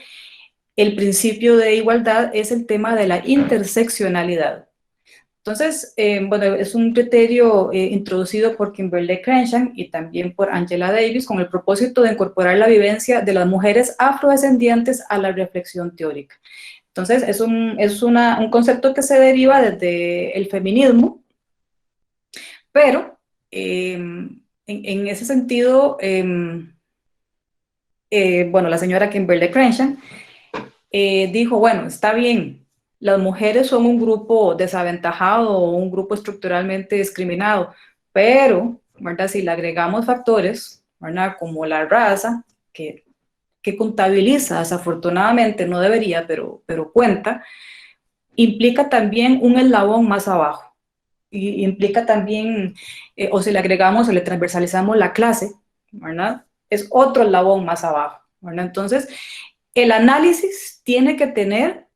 el principio de igualdad es el tema de la interseccionalidad. Entonces, bueno, es un criterio introducido por Kimberlé Crenshaw y también por Angela Davis con el propósito de incorporar la vivencia de las mujeres afrodescendientes a la reflexión teórica. Entonces, es un concepto que se deriva desde el feminismo, pero en ese sentido, bueno, la señora Kimberly Crenshaw dijo, bueno, está bien, las mujeres son un grupo desaventajado o un grupo estructuralmente discriminado, pero, ¿verdad? Si le agregamos factores, ¿verdad? Como la raza, que contabiliza, desafortunadamente no debería, pero cuenta, implica también un eslabón más abajo. Y implica también, o si le agregamos o le transversalizamos la clase, ¿verdad? Es otro eslabón más abajo, ¿verdad? Entonces, el análisis tiene que tener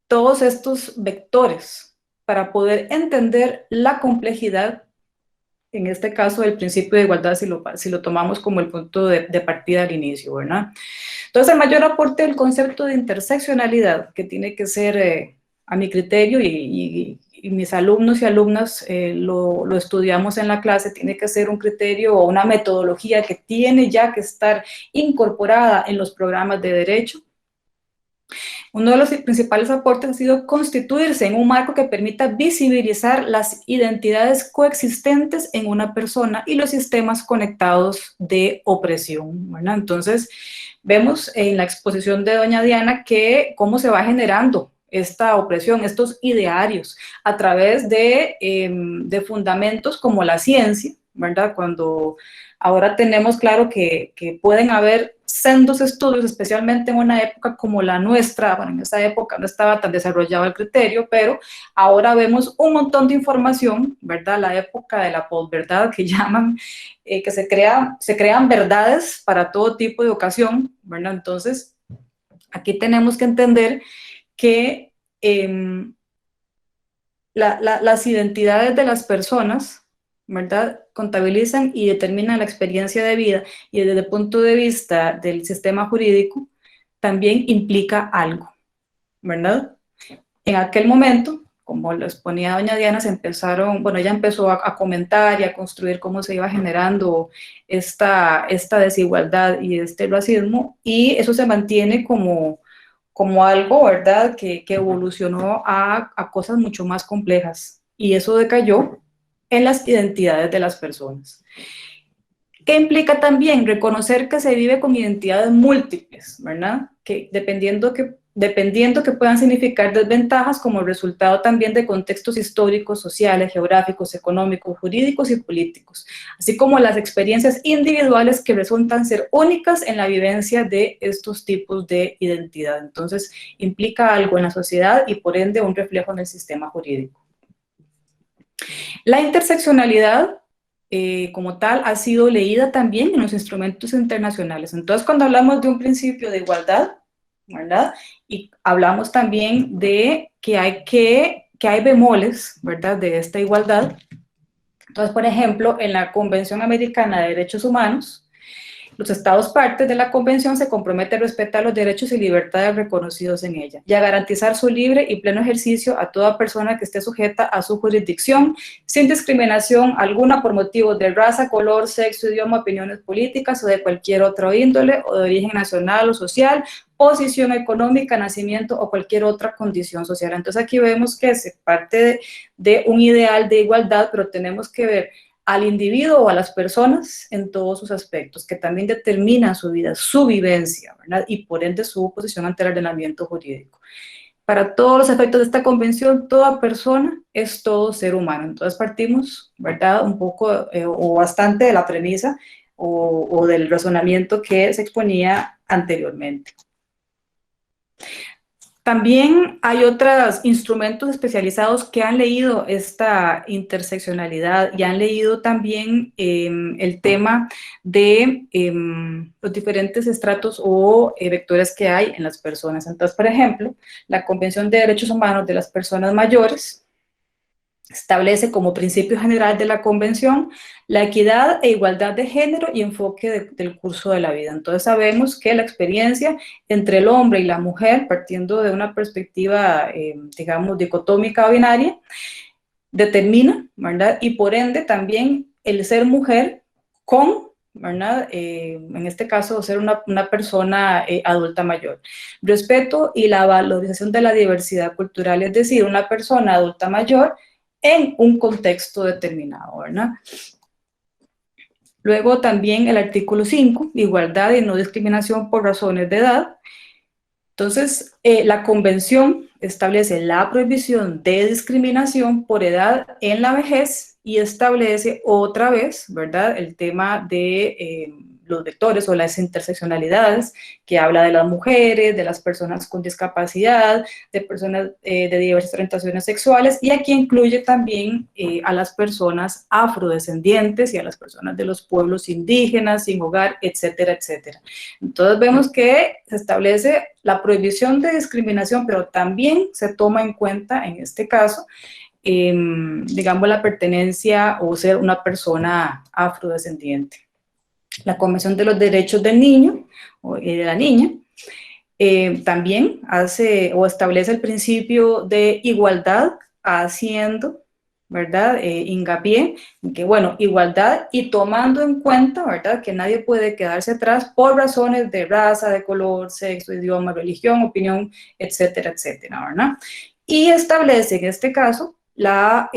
todos estos vectores para poder entender la complejidad, en este caso el principio de igualdad, si lo tomamos como el punto de partida al inicio, ¿verdad? Entonces, el mayor aporte del concepto de interseccionalidad, que tiene que ser, a mi criterio, y mis alumnos y alumnas lo estudiamos en la clase, tiene que ser un criterio o una metodología que tiene ya que estar incorporada en los programas de derecho. Uno de los principales aportes ha sido constituirse en un marco que permita visibilizar las identidades coexistentes en una persona y los sistemas conectados de opresión, ¿verdad? Entonces, vemos en la exposición de doña Diana que cómo se va generando esta opresión, estos idearios, a través de fundamentos como la ciencia, ¿verdad? Cuando ahora tenemos claro que pueden haber sendos estudios, especialmente en una época como la nuestra. Bueno, en esa época no estaba tan desarrollado el criterio, pero ahora vemos un montón de información, ¿verdad? La época de la posverdad, que llaman, que se crean verdades para todo tipo de ocasión, ¿verdad? Entonces, aquí tenemos que entender que las identidades de las personas, ¿verdad?, contabilizan y determinan la experiencia de vida, y desde el punto de vista del sistema jurídico también implica algo, ¿verdad? En aquel momento, como lo exponía doña Diana, ella empezó a comentar y a construir cómo se iba generando esta desigualdad y este racismo, y eso se mantiene como algo, ¿verdad?, que evolucionó a cosas mucho más complejas, y eso decayó en las identidades de las personas. ¿Qué implica también? Reconocer que se vive con identidades múltiples, ¿verdad? Que dependiendo que puedan significar desventajas como resultado también de contextos históricos, sociales, geográficos, económicos, jurídicos y políticos, así como las experiencias individuales que resultan ser únicas en la vivencia de estos tipos de identidad. Entonces, implica algo en la sociedad y por ende un reflejo en el sistema jurídico. La interseccionalidad como tal ha sido leída también en los instrumentos internacionales. Entonces, cuando hablamos de un principio de igualdad, ¿verdad?, y hablamos también de que hay bemoles, ¿verdad?, de esta igualdad. Entonces, por ejemplo, en la Convención Americana de Derechos Humanos, los Estados partes de la Convención se comprometen a respetar los derechos y libertades reconocidos en ella y a garantizar su libre y pleno ejercicio a toda persona que esté sujeta a su jurisdicción, sin discriminación alguna por motivos de raza, color, sexo, idioma, opiniones políticas o de cualquier otro índole o de origen nacional o social, posición económica, nacimiento o cualquier otra condición social. Entonces aquí vemos que se parte de un ideal de igualdad, pero tenemos que ver al individuo o a las personas en todos sus aspectos, que también determinan su vida, su vivencia, ¿verdad?, y por ende su posición ante el ordenamiento jurídico. Para todos los efectos de esta convención, toda persona es todo ser humano. Entonces partimos, ¿verdad?, un poco o bastante de la premisa o del razonamiento que se exponía anteriormente. También hay otros instrumentos especializados que han leído esta interseccionalidad y han leído también el tema de los diferentes estratos o vectores que hay en las personas. Entonces, por ejemplo, la Convención de Derechos Humanos de las Personas Mayores establece como principio general de la Convención la equidad e igualdad de género y enfoque del curso de la vida. Entonces sabemos que la experiencia entre el hombre y la mujer, partiendo de una perspectiva, digamos, dicotómica o binaria, determina, ¿verdad?, y por ende también el ser mujer con ¿verdad? En este caso, ser una persona adulta mayor. Respeto y la valorización de la diversidad cultural, es decir, una persona adulta mayor en un contexto determinado, ¿verdad? Luego también el artículo 5, igualdad y no discriminación por razones de edad. Entonces, la convención establece la prohibición de discriminación por edad en la vejez y establece otra vez, ¿verdad?, el tema de los vectores o las interseccionalidades, que habla de las mujeres, de las personas con discapacidad, de personas de diversas orientaciones sexuales, y aquí incluye también a las personas afrodescendientes y a las personas de los pueblos indígenas, sin hogar, etcétera, etcétera. Entonces vemos que se establece la prohibición de discriminación, pero también se toma en cuenta, en este caso, digamos, la pertenencia o ser una persona afrodescendiente. La Convención de los Derechos del Niño y de la Niña también hace o establece el principio de igualdad, haciendo, ¿verdad?, hincapié en que, bueno, igualdad y tomando en cuenta, ¿verdad?, que nadie puede quedarse atrás por razones de raza, de color, sexo, idioma, religión, opinión, etcétera, etcétera, ¿verdad? Y establece en este caso la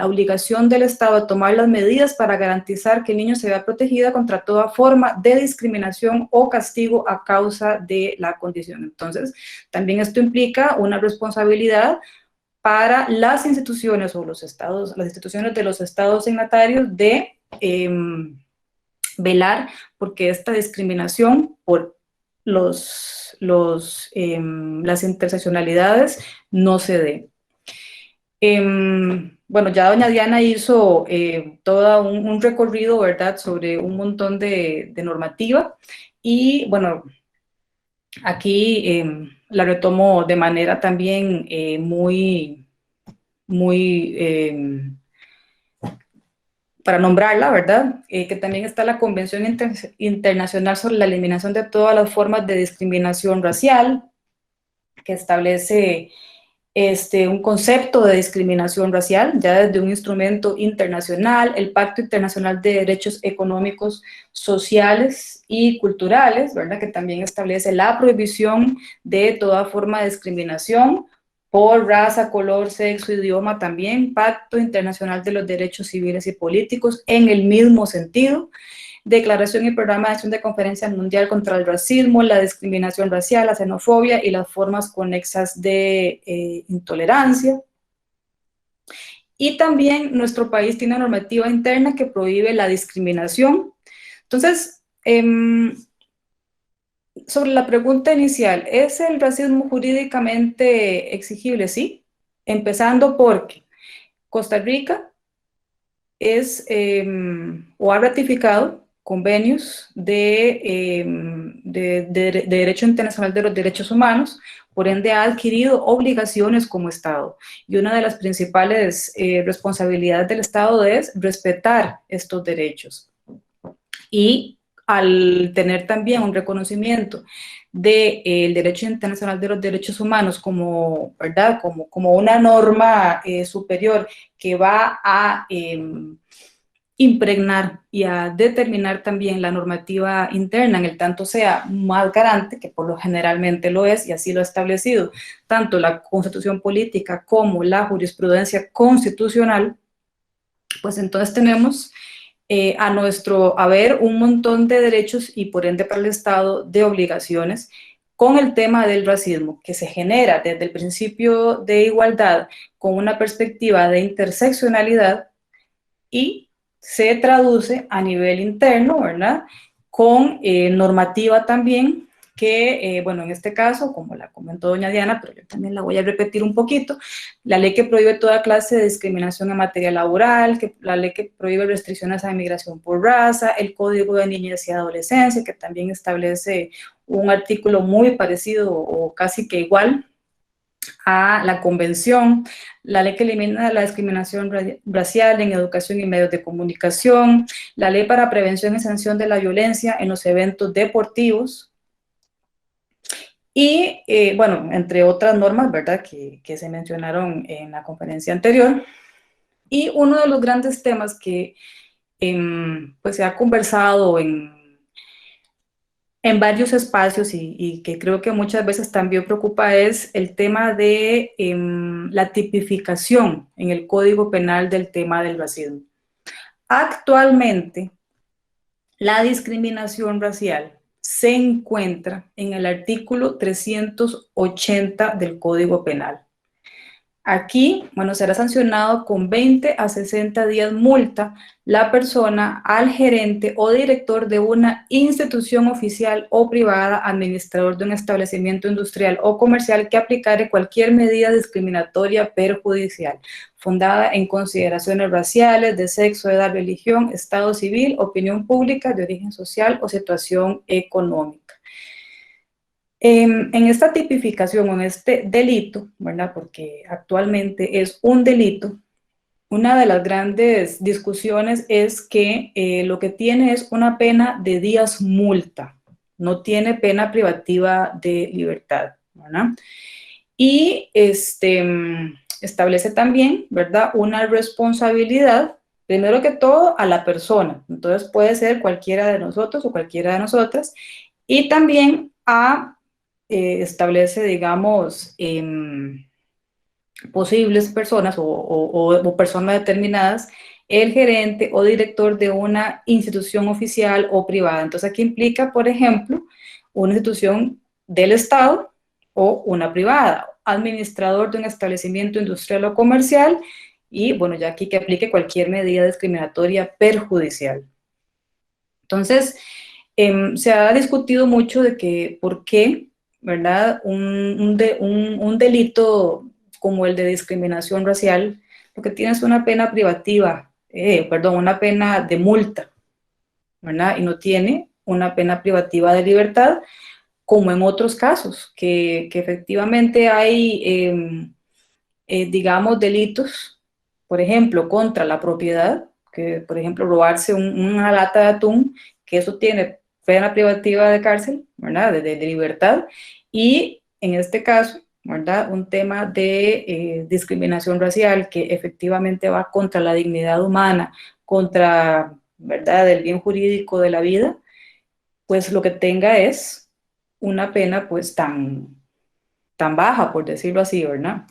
obligación del Estado de tomar las medidas para garantizar que el niño se vea protegido contra toda forma de discriminación o castigo a causa de la condición. Entonces, también esto implica una responsabilidad para las instituciones o los estados, las instituciones de los estados signatarios de velar porque esta discriminación por las interseccionalidades no se dé. Bueno, ya doña Diana hizo todo un recorrido, ¿verdad?, sobre un montón de normativa, y bueno, aquí la retomo de manera también muy para nombrarla, ¿verdad?, que también está la Convención Internacional sobre la Eliminación de todas las formas de discriminación racial, que establece un concepto de discriminación racial, ya desde un instrumento internacional, el Pacto Internacional de Derechos Económicos, Sociales y Culturales, ¿verdad?, que también establece la prohibición de toda forma de discriminación por raza, color, sexo, idioma, también Pacto Internacional de los Derechos Civiles y Políticos, en el mismo sentido. Declaración y Programa de Acción de Conferencia Mundial contra el Racismo, la Discriminación Racial, la Xenofobia y las formas conexas de intolerancia. Y también nuestro país tiene una normativa interna que prohíbe la discriminación. Entonces, sobre la pregunta inicial, ¿es el racismo jurídicamente exigible? Sí, empezando porque Costa Rica es o ha ratificado convenios de Derecho Internacional de los Derechos Humanos, por ende ha adquirido obligaciones como Estado. Y una de las principales responsabilidades del Estado es respetar estos derechos. Y al tener también un reconocimiento del Derecho Internacional de los Derechos Humanos como, ¿verdad?, como una norma superior que va a impregnar y a determinar también la normativa interna, en el tanto sea más garante, que por lo generalmente lo es, y así lo ha establecido tanto la Constitución Política como la jurisprudencia constitucional, pues entonces tenemos a nuestro haber un montón de derechos y por ende para el Estado de obligaciones con el tema del racismo, que se genera desde el principio de igualdad con una perspectiva de interseccionalidad y se traduce a nivel interno, ¿verdad?, con normativa también que, bueno, en este caso, como la comentó doña Diana, pero yo también la voy a repetir un poquito, la ley que prohíbe toda clase de discriminación en materia laboral, la ley que prohíbe restricciones a la inmigración por raza, el Código de Niñez y Adolescencia, que también establece un artículo muy parecido o casi que igual a la Convención, la ley que elimina la discriminación racial en educación y medios de comunicación, la ley para prevención y sanción de la violencia en los eventos deportivos y, bueno, entre otras normas, ¿verdad?, que se mencionaron en la conferencia anterior. Y uno de los grandes temas que pues se ha conversado en varios espacios y que creo que muchas veces también preocupa es el tema de la tipificación en el Código Penal del tema del racismo. Actualmente, la discriminación racial se encuentra en el artículo 380 del Código Penal. Aquí, bueno, será sancionado con 20 a 60 días multa la persona al gerente o director de una institución oficial o privada, administrador de un establecimiento industrial o comercial que aplicare cualquier medida discriminatoria perjudicial, fundada en consideraciones raciales, de sexo, edad, religión, estado civil, opinión pública, de origen social o situación económica. En esta tipificación o en este delito, ¿verdad? Porque actualmente es un delito, una de las grandes discusiones es que lo que tiene es una pena de días multa, no tiene pena privativa de libertad, ¿verdad? Y establece también, ¿verdad?, una responsabilidad, primero que todo, a la persona. Entonces puede ser cualquiera de nosotros o cualquiera de nosotras, y también establece, digamos, posibles personas o personas determinadas, el gerente o director de una institución oficial o privada. Entonces aquí implica, por ejemplo, una institución del Estado o una privada, administrador de un establecimiento industrial o comercial, y bueno, ya aquí que aplique cualquier medida discriminatoria perjudicial. Entonces, se ha discutido mucho de que por qué, ¿verdad?, un delito como el de discriminación racial, lo que tiene es una pena privativa, una pena de multa, ¿verdad?, y no tiene una pena privativa de libertad, como en otros casos, que efectivamente hay, digamos, delitos, por ejemplo, contra la propiedad, que por ejemplo robarse una lata de atún, que eso tiene pena privativa de cárcel, ¿verdad?, de libertad, y en este caso, ¿verdad?, un tema de discriminación racial que efectivamente va contra la dignidad humana, contra, ¿verdad?, el bien jurídico de la vida, pues lo que tenga es una pena pues tan baja, por decirlo así, ¿verdad?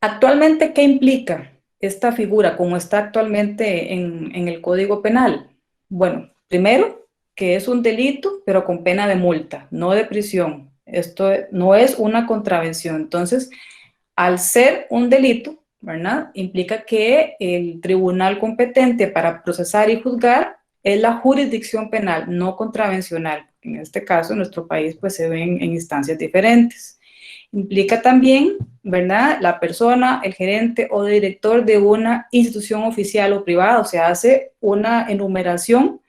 Actualmente, ¿qué implica esta figura como está actualmente en el Código Penal? Bueno, primero, que es un delito, pero con pena de multa, no de prisión. Esto no es una contravención. Entonces, al ser un delito, ¿verdad?, implica que el tribunal competente para procesar y juzgar es la jurisdicción penal, no contravencional. En este caso, en nuestro país, pues se ven en instancias diferentes. Implica también, ¿verdad?, la persona, el gerente o director de una institución oficial o privada, o sea, hace una enumeración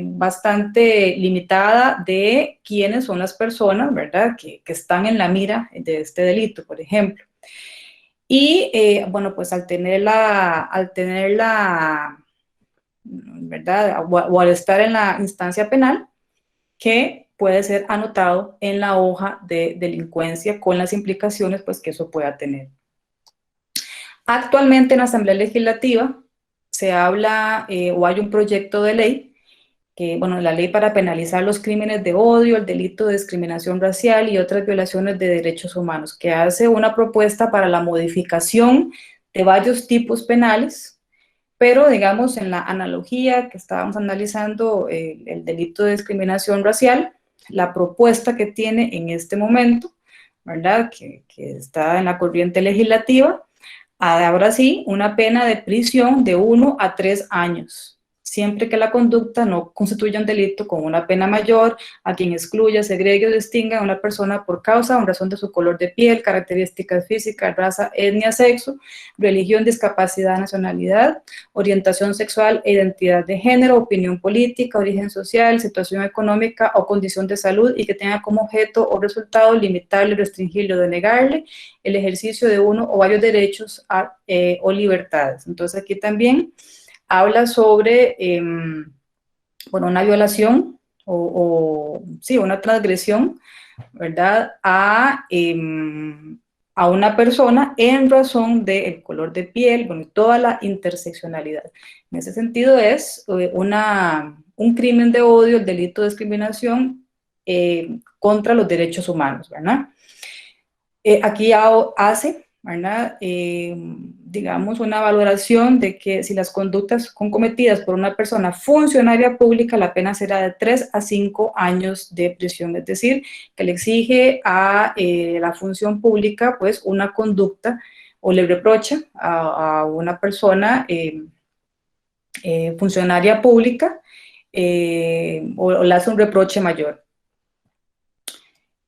bastante limitada de quiénes son las personas, ¿verdad?, que están en la mira de este delito, por ejemplo. Y, bueno, pues al tener la, ¿verdad?, o al estar en la instancia penal, que puede ser anotado en la hoja de delincuencia con las implicaciones pues que eso pueda tener. Actualmente en la Asamblea Legislativa se habla o hay un proyecto de ley que, bueno, la ley para penalizar los crímenes de odio, el delito de discriminación racial y otras violaciones de derechos humanos, que hace una propuesta para la modificación de varios tipos penales, pero digamos en la analogía que estábamos analizando, el delito de discriminación racial, la propuesta que tiene en este momento, ¿verdad?, que está en la corriente legislativa, ahora sí, una pena de prisión de 1 a 3 años, siempre que la conducta no constituya un delito con una pena mayor a quien excluya, segregue o distinga a una persona por causa o en razón de su color de piel, características físicas, raza, etnia, sexo, religión, discapacidad, nacionalidad, orientación sexual e identidad de género, opinión política, origen social, situación económica o condición de salud, y que tenga como objeto o resultado limitarle, restringirle o denegarle el ejercicio de uno o varios derechos o libertades. Entonces aquí también habla sobre, bueno, una violación sí, una transgresión, ¿verdad?, a una persona en razón del color de piel, bueno, y toda la interseccionalidad. En ese sentido es un crimen de odio, el delito de discriminación contra los derechos humanos, ¿verdad? Aquí hace, ¿verdad? Digamos, una valoración de que si las conductas son cometidas por una persona funcionaria pública, la pena será de 3 a 5 años de prisión, es decir, que le exige a la función pública, pues, una conducta o le reprocha a una persona funcionaria pública o le hace un reproche mayor.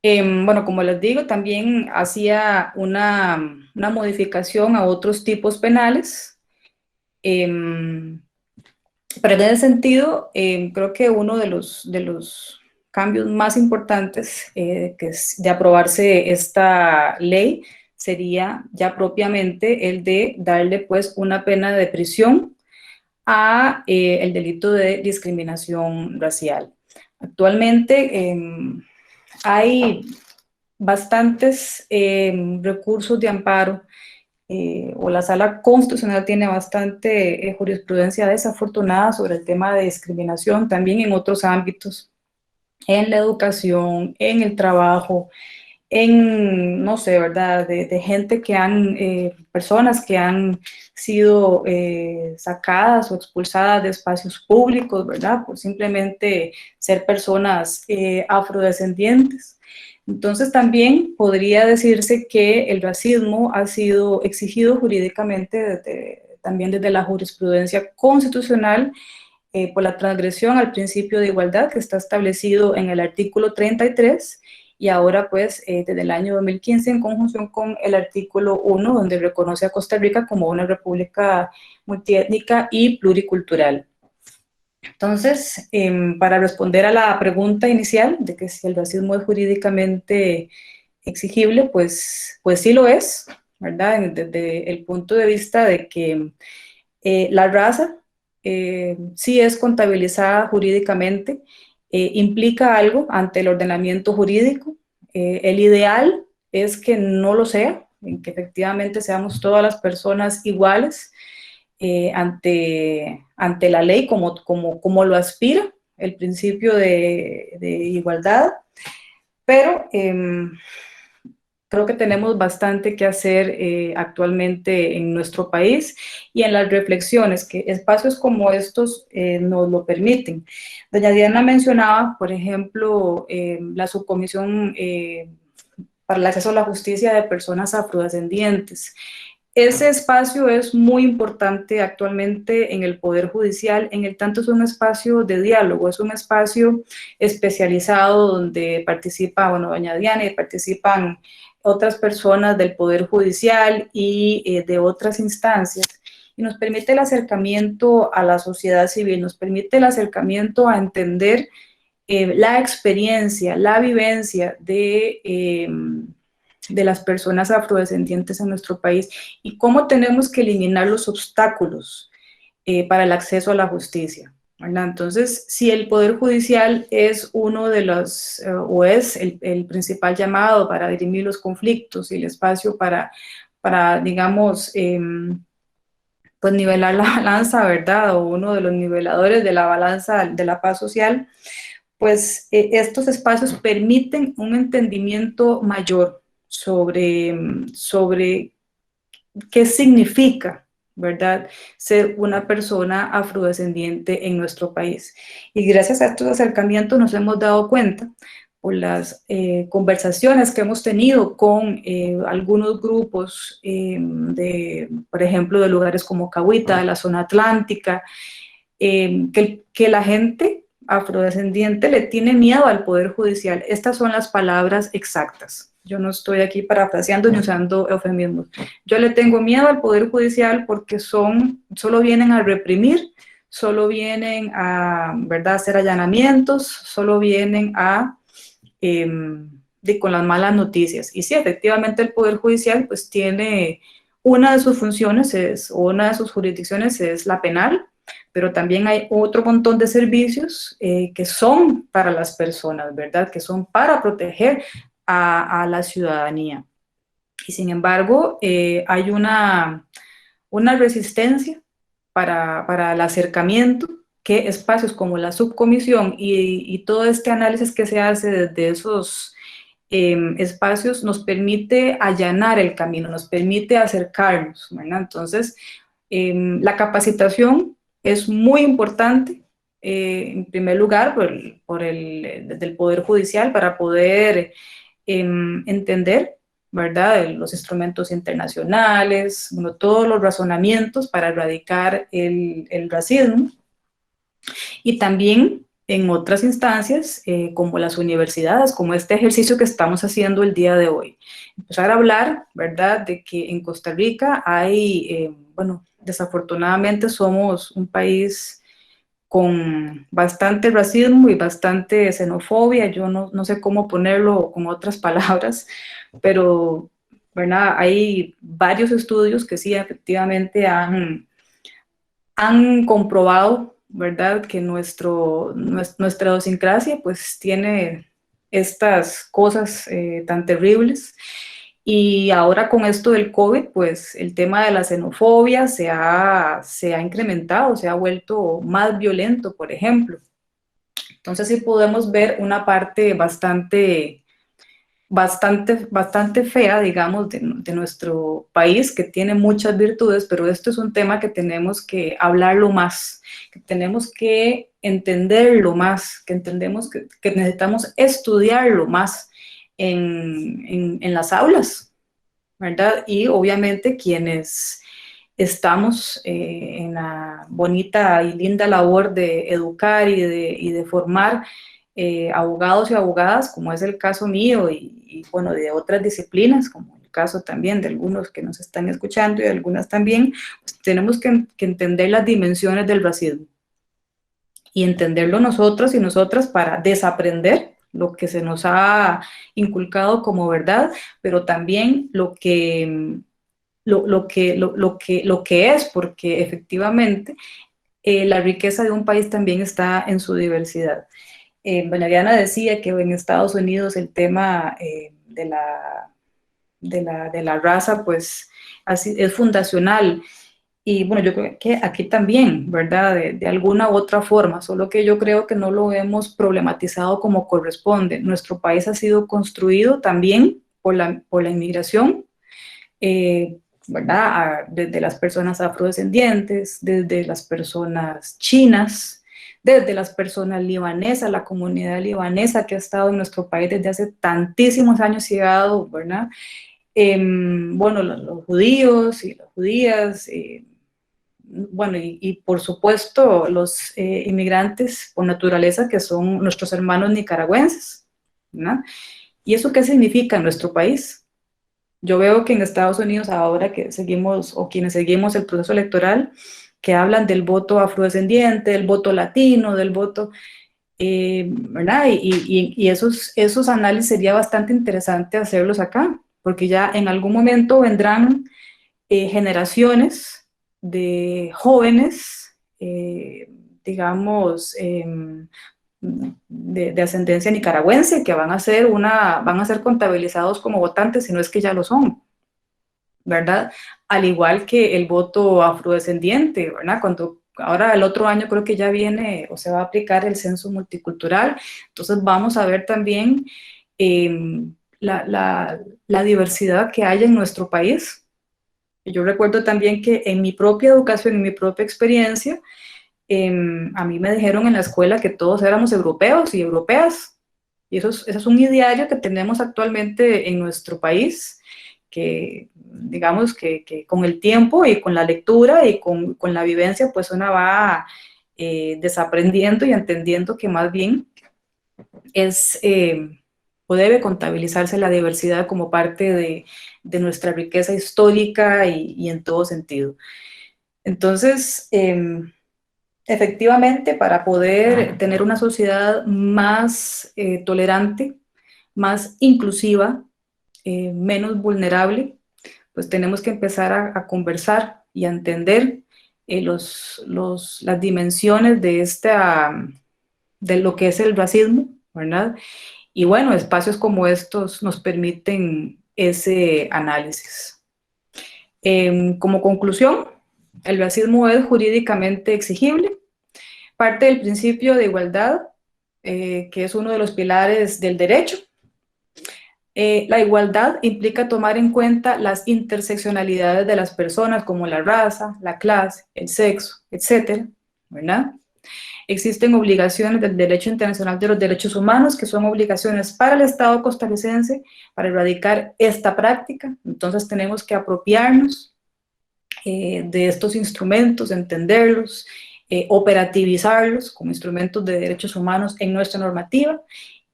Bueno, como les digo, también hacía una modificación a otros tipos penales. Pero en ese sentido, creo que uno de los cambios más importantes de aprobarse esta ley sería ya propiamente el de darle pues una pena de prisión a el delito de discriminación racial. Actualmente hay bastantes recursos de amparo o la Sala Constitucional tiene bastante jurisprudencia desafortunada sobre el tema de discriminación, también en otros ámbitos, en la educación, en el trabajo, en, no sé, ¿verdad?, de gente que personas que han sido sacadas o expulsadas de espacios públicos, ¿verdad?, por simplemente ser personas afrodescendientes. Entonces también podría decirse que el racismo ha sido exigido jurídicamente también desde la jurisprudencia constitucional por la transgresión al principio de igualdad que está establecido en el artículo 33 y ahora pues desde el año 2015 en conjunción con el artículo 1 donde reconoce a Costa Rica como una república multiétnica y pluricultural. Entonces, para responder a la pregunta inicial de que si el racismo es jurídicamente exigible, pues sí lo es, ¿verdad? Desde el punto de vista de que la raza sí es contabilizada jurídicamente, implica algo ante el ordenamiento jurídico. El ideal es que no lo sea, en que efectivamente seamos todas las personas iguales, ante la ley como lo aspira el principio de igualdad, pero creo que tenemos bastante que hacer actualmente en nuestro país y en las reflexiones que espacios como estos nos lo permiten. Doña Diana mencionaba, por ejemplo, la subcomisión para el acceso a la justicia de personas afrodescendientes. Ese espacio es muy importante actualmente en el Poder Judicial, en el tanto es un espacio de diálogo, es un espacio especializado donde participa, bueno, doña Diana, y participan otras personas del Poder Judicial y de otras instancias, y nos permite el acercamiento a la sociedad civil, nos permite el acercamiento a entender la experiencia, la vivencia de las personas afrodescendientes en nuestro país y cómo tenemos que eliminar los obstáculos para el acceso a la justicia, ¿verdad? Entonces, si el Poder Judicial es uno de los, o es el principal llamado para dirimir los conflictos y el espacio para digamos, pues nivelar la balanza, ¿verdad? O uno de los niveladores de la balanza de la paz social, pues estos espacios permiten un entendimiento mayor sobre qué significa, ¿verdad?, ser una persona afrodescendiente en nuestro país. Y gracias a estos acercamientos nos hemos dado cuenta por las conversaciones que hemos tenido con algunos grupos por ejemplo, de lugares como Cahuita, de la zona atlántica, que la gente afrodescendiente le tiene miedo al Poder Judicial. Estas son las palabras exactas. Yo no estoy aquí parafraseando ni usando eufemismos. Yo le tengo miedo al Poder Judicial porque solo vienen a reprimir, solo vienen a, ¿verdad?, hacer allanamientos, solo vienen con las malas noticias. Y sí, efectivamente el Poder Judicial pues tiene una de sus funciones, una de sus jurisdicciones es la penal, pero también hay otro montón de servicios que son para las personas, ¿verdad?, que son para proteger a la ciudadanía. y sin embargo hay una resistencia para el acercamiento, que espacios como la subcomisión y todo este análisis que se hace desde esos espacios nos permite allanar el camino, nos permite acercarnos, ¿verdad? Entonces, la capacitación es muy importante, en primer lugar, desde el Poder Judicial, para poder entender, ¿verdad?, los instrumentos internacionales, bueno, todos los razonamientos para erradicar el racismo, y también en otras instancias, como las universidades, como este ejercicio que estamos haciendo el día de hoy. Empezar a hablar, ¿verdad?, de que en Costa Rica hay, bueno, desafortunadamente somos un país con bastante racismo y bastante xenofobia. Yo no sé cómo ponerlo con otras palabras, pero, ¿verdad?, hay varios estudios que sí efectivamente han comprobado, ¿verdad?, que nuestra idiosincrasia pues tiene estas cosas tan terribles. Y ahora con esto del COVID, pues el tema de la xenofobia se ha incrementado, se ha vuelto más violento, por ejemplo. Entonces sí podemos ver una parte bastante fea, digamos, de nuestro país, que tiene muchas virtudes, pero esto es un tema que tenemos que hablarlo más, que tenemos que entenderlo más, que entendemos que necesitamos estudiarlo más en las aulas, ¿verdad? Y obviamente quienes estamos en la bonita y linda labor de educar y de formar abogados y abogadas, como es el caso mío y bueno, de otras disciplinas, como el caso también de algunos que nos están escuchando y de algunas también, pues tenemos que entender las dimensiones del racismo y entenderlo nosotros y nosotras para desaprender lo que se nos ha inculcado como verdad, pero también lo que es, porque efectivamente la riqueza de un país también está en su diversidad. Doña Diana decía que en Estados Unidos el tema de la raza pues así, es fundacional, y bueno, yo creo que aquí también, ¿verdad?, de alguna u otra forma, solo que yo creo que no lo hemos problematizado como corresponde. Nuestro país ha sido construido también por la inmigración, ¿verdad?, desde las personas afrodescendientes, desde las personas chinas, desde las personas libanesas, la comunidad libanesa que ha estado en nuestro país desde hace tantísimos años y ha dado, ¿verdad? Bueno, los judíos y las judías, bueno, y por supuesto los inmigrantes por naturaleza que son nuestros hermanos nicaragüenses, ¿verdad? ¿Y eso qué significa en nuestro país? Yo veo que en Estados Unidos ahora que seguimos, o quienes seguimos el proceso electoral, que hablan del voto afrodescendiente, del voto latino, del voto, ¿verdad? Y esos análisis sería bastante interesante hacerlos acá, porque ya en algún momento vendrán generaciones de jóvenes, digamos, de ascendencia nicaragüense, que van a ser contabilizados como votantes, si no es que ya lo son, ¿verdad? Al igual que el voto afrodescendiente, ¿verdad? Ahora el otro año creo que ya viene o se va a aplicar el censo multicultural, entonces vamos a ver también la diversidad que hay en nuestro país. Yo recuerdo también que en mi propia educación, en mi propia experiencia, a mí me dijeron en la escuela que todos éramos europeos y europeas, y eso es un ideario que tenemos actualmente en nuestro país, que digamos que con el tiempo y con la lectura y con la vivencia, pues una va desaprendiendo y entendiendo que más bien es o debe contabilizarse la diversidad como parte de nuestra riqueza histórica y en todo sentido. Entonces, efectivamente, para poder tener una sociedad más tolerante, más inclusiva, menos vulnerable, pues tenemos que empezar a conversar y a entender las dimensiones de lo que es el racismo, ¿verdad? Y bueno, espacios como estos nos permiten ese análisis. Como conclusión, el racismo es jurídicamente exigible, parte del principio de igualdad, que es uno de los pilares del derecho. La igualdad implica tomar en cuenta las interseccionalidades de las personas, como la raza, la clase, el sexo, etcétera, ¿verdad? Existen obligaciones del derecho internacional de los derechos humanos, que son obligaciones para el Estado costarricense para erradicar esta práctica. Entonces tenemos que apropiarnos de estos instrumentos, entenderlos, operativizarlos como instrumentos de derechos humanos en nuestra normativa,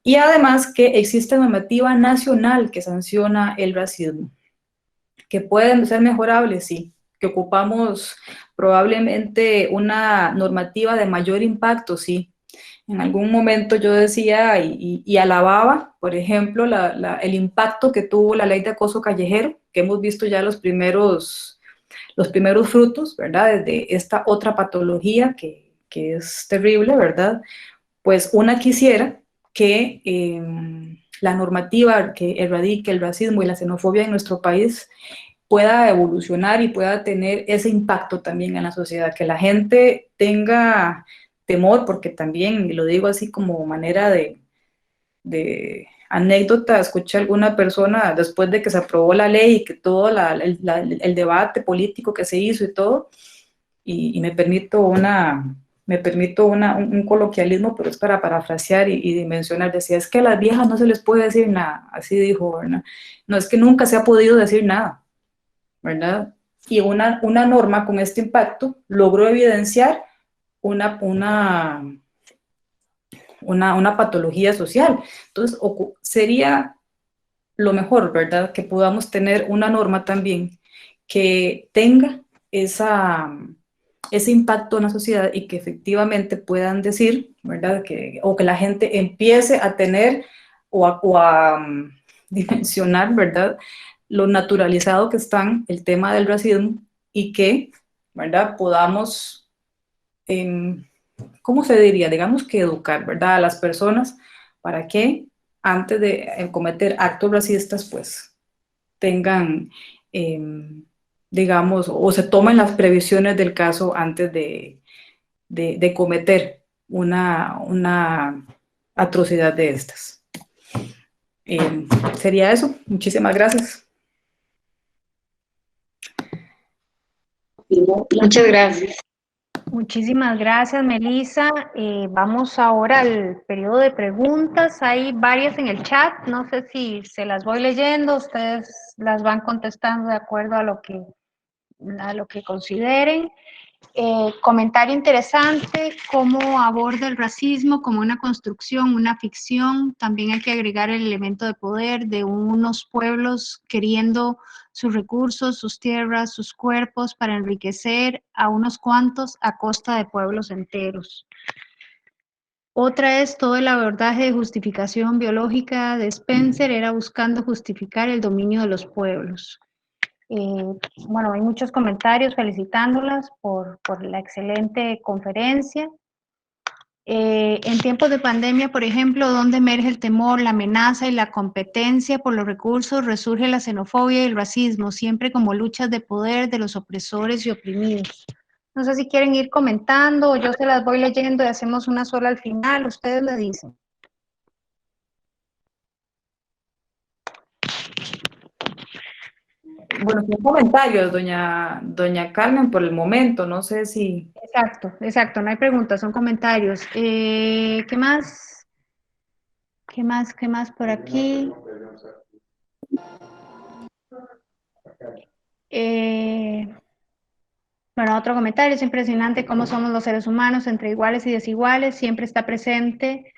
y además que existe normativa nacional que sanciona el racismo, que pueden ser mejorables, sí, que ocupamos probablemente una normativa de mayor impacto, sí. En algún momento yo decía y alababa, por ejemplo, el impacto que tuvo la ley de acoso callejero, que hemos visto ya los primeros frutos, ¿verdad? Desde esta otra patología que es terrible, ¿verdad? Pues una quisiera que la normativa que erradique el racismo y la xenofobia en nuestro país pueda evolucionar y pueda tener ese impacto también en la sociedad, que la gente tenga temor, porque también, y lo digo así como manera de anécdota, escuché a alguna persona después de que se aprobó la ley y que todo el debate político que se hizo y todo, y me permito un coloquialismo, pero es para parafrasear y dimensionar, decía, es que a las viejas no se les puede decir nada, así dijo, ¿verdad? No, es que nunca se ha podido decir nada, ¿verdad? Y una norma con este impacto logró evidenciar una patología social. Entonces, sería lo mejor, ¿verdad? Que podamos tener una norma también que tenga ese impacto en la sociedad y que efectivamente puedan decir, ¿verdad? O que la gente empiece a tener o a dimensionar, ¿verdad? Lo naturalizado que están el tema del racismo y que, ¿verdad? Podamos, ¿cómo se diría? Digamos que educar, ¿verdad? A las personas para que antes de cometer actos racistas, pues tengan, digamos, o se tomen las previsiones del caso antes de cometer una atrocidad de estas. Sería eso. Muchísimas gracias. Muchas gracias. Muchísimas gracias, Melissa. Vamos ahora al periodo de preguntas. Hay varias en el chat. No sé si se las voy leyendo. Ustedes las van contestando de acuerdo a lo que consideren. Comentario interesante, cómo aborda el racismo como una construcción, una ficción. También hay que agregar el elemento de poder de unos pueblos queriendo sus recursos, sus tierras, sus cuerpos para enriquecer a unos cuantos a costa de pueblos enteros. Otra es todo el abordaje de justificación biológica de Spencer, era buscando justificar el dominio de los pueblos. Bueno, hay muchos comentarios felicitándolas por la excelente conferencia. En tiempos de pandemia, por ejemplo, donde emerge el temor, la amenaza y la competencia por los recursos, resurge la xenofobia y el racismo, siempre como luchas de poder de los opresores y oprimidos. No sé si quieren ir comentando o yo se las voy leyendo y hacemos una sola al final, ustedes me dicen. Bueno, son comentarios, doña Carmen, por el momento, no sé si... Exacto, no hay preguntas, son comentarios. ¿Qué más? ¿Qué más por aquí? Bueno, otro comentario, es impresionante cómo somos los seres humanos entre iguales y desiguales, siempre está presente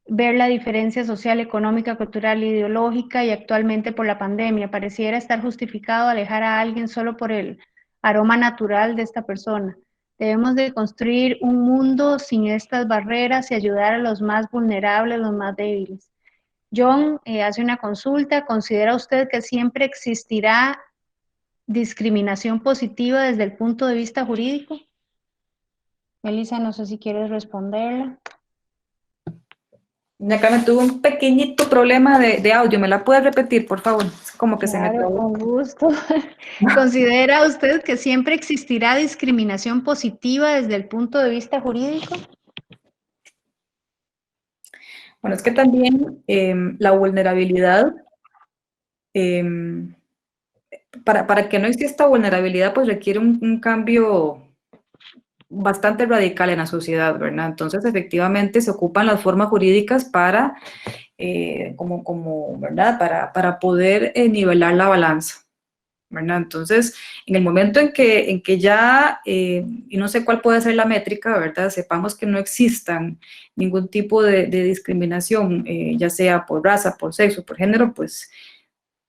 ver la diferencia social, económica, cultural, ideológica y actualmente por la pandemia. Pareciera estar justificado alejar a alguien solo por el aroma natural de esta persona. Debemos de construir un mundo sin estas barreras y ayudar a los más vulnerables, los más débiles. John hace una consulta. ¿Considera usted que siempre existirá discriminación positiva desde el punto de vista jurídico? Melissa, no sé si quieres responderla. Doña Carmen, tuve un pequeñito problema de audio. ¿Me la puede repetir, por favor? Como que se me Claro, trabó. con gusto. ¿Considera usted que siempre existirá discriminación positiva desde el punto de vista jurídico? Bueno, es que también la vulnerabilidad, em, para que no exista vulnerabilidad, pues requiere un cambio bastante radical en la sociedad, ¿verdad? Entonces, efectivamente, se ocupan las formas jurídicas para, ¿verdad? Para poder nivelar la balanza, ¿verdad? Entonces, en el momento en que ya, y no sé cuál puede ser la métrica, ¿verdad? Sepamos que no existan ningún tipo de discriminación, ya sea por raza, por sexo, por género, pues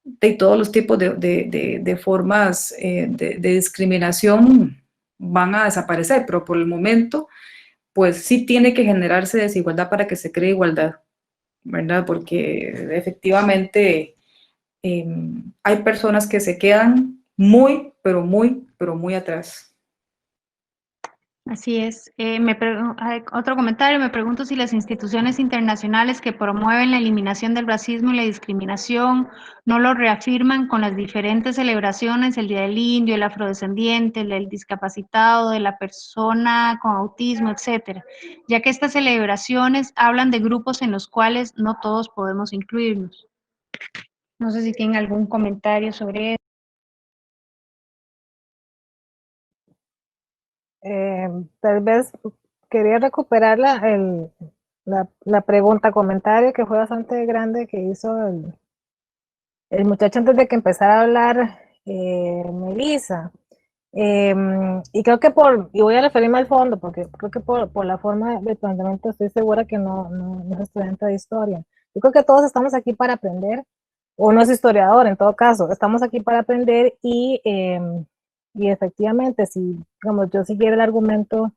de todos los tipos de formas de discriminación van a desaparecer, pero por el momento, pues sí tiene que generarse desigualdad para que se cree igualdad, ¿verdad? Porque efectivamente hay personas que se quedan muy, pero muy atrás. Así es. Otro comentario, me pregunto si las instituciones internacionales que promueven la eliminación del racismo y la discriminación no lo reafirman con las diferentes celebraciones, el Día del Indio, el afrodescendiente, el del discapacitado, de la persona con autismo, etcétera, ya que estas celebraciones hablan de grupos en los cuales no todos podemos incluirnos. No sé si tienen algún comentario sobre eso. Tal vez quería recuperar la pregunta, comentario que fue bastante grande que hizo el muchacho antes de que empezara a hablar Melissa. Y creo que y voy a referirme al fondo, porque creo que por la forma de planteamiento estoy segura que no es estudiante de historia. Yo creo que todos estamos aquí para aprender, o no es historiador en todo caso, estamos aquí para aprender y efectivamente, si digamos, yo siguiera el argumento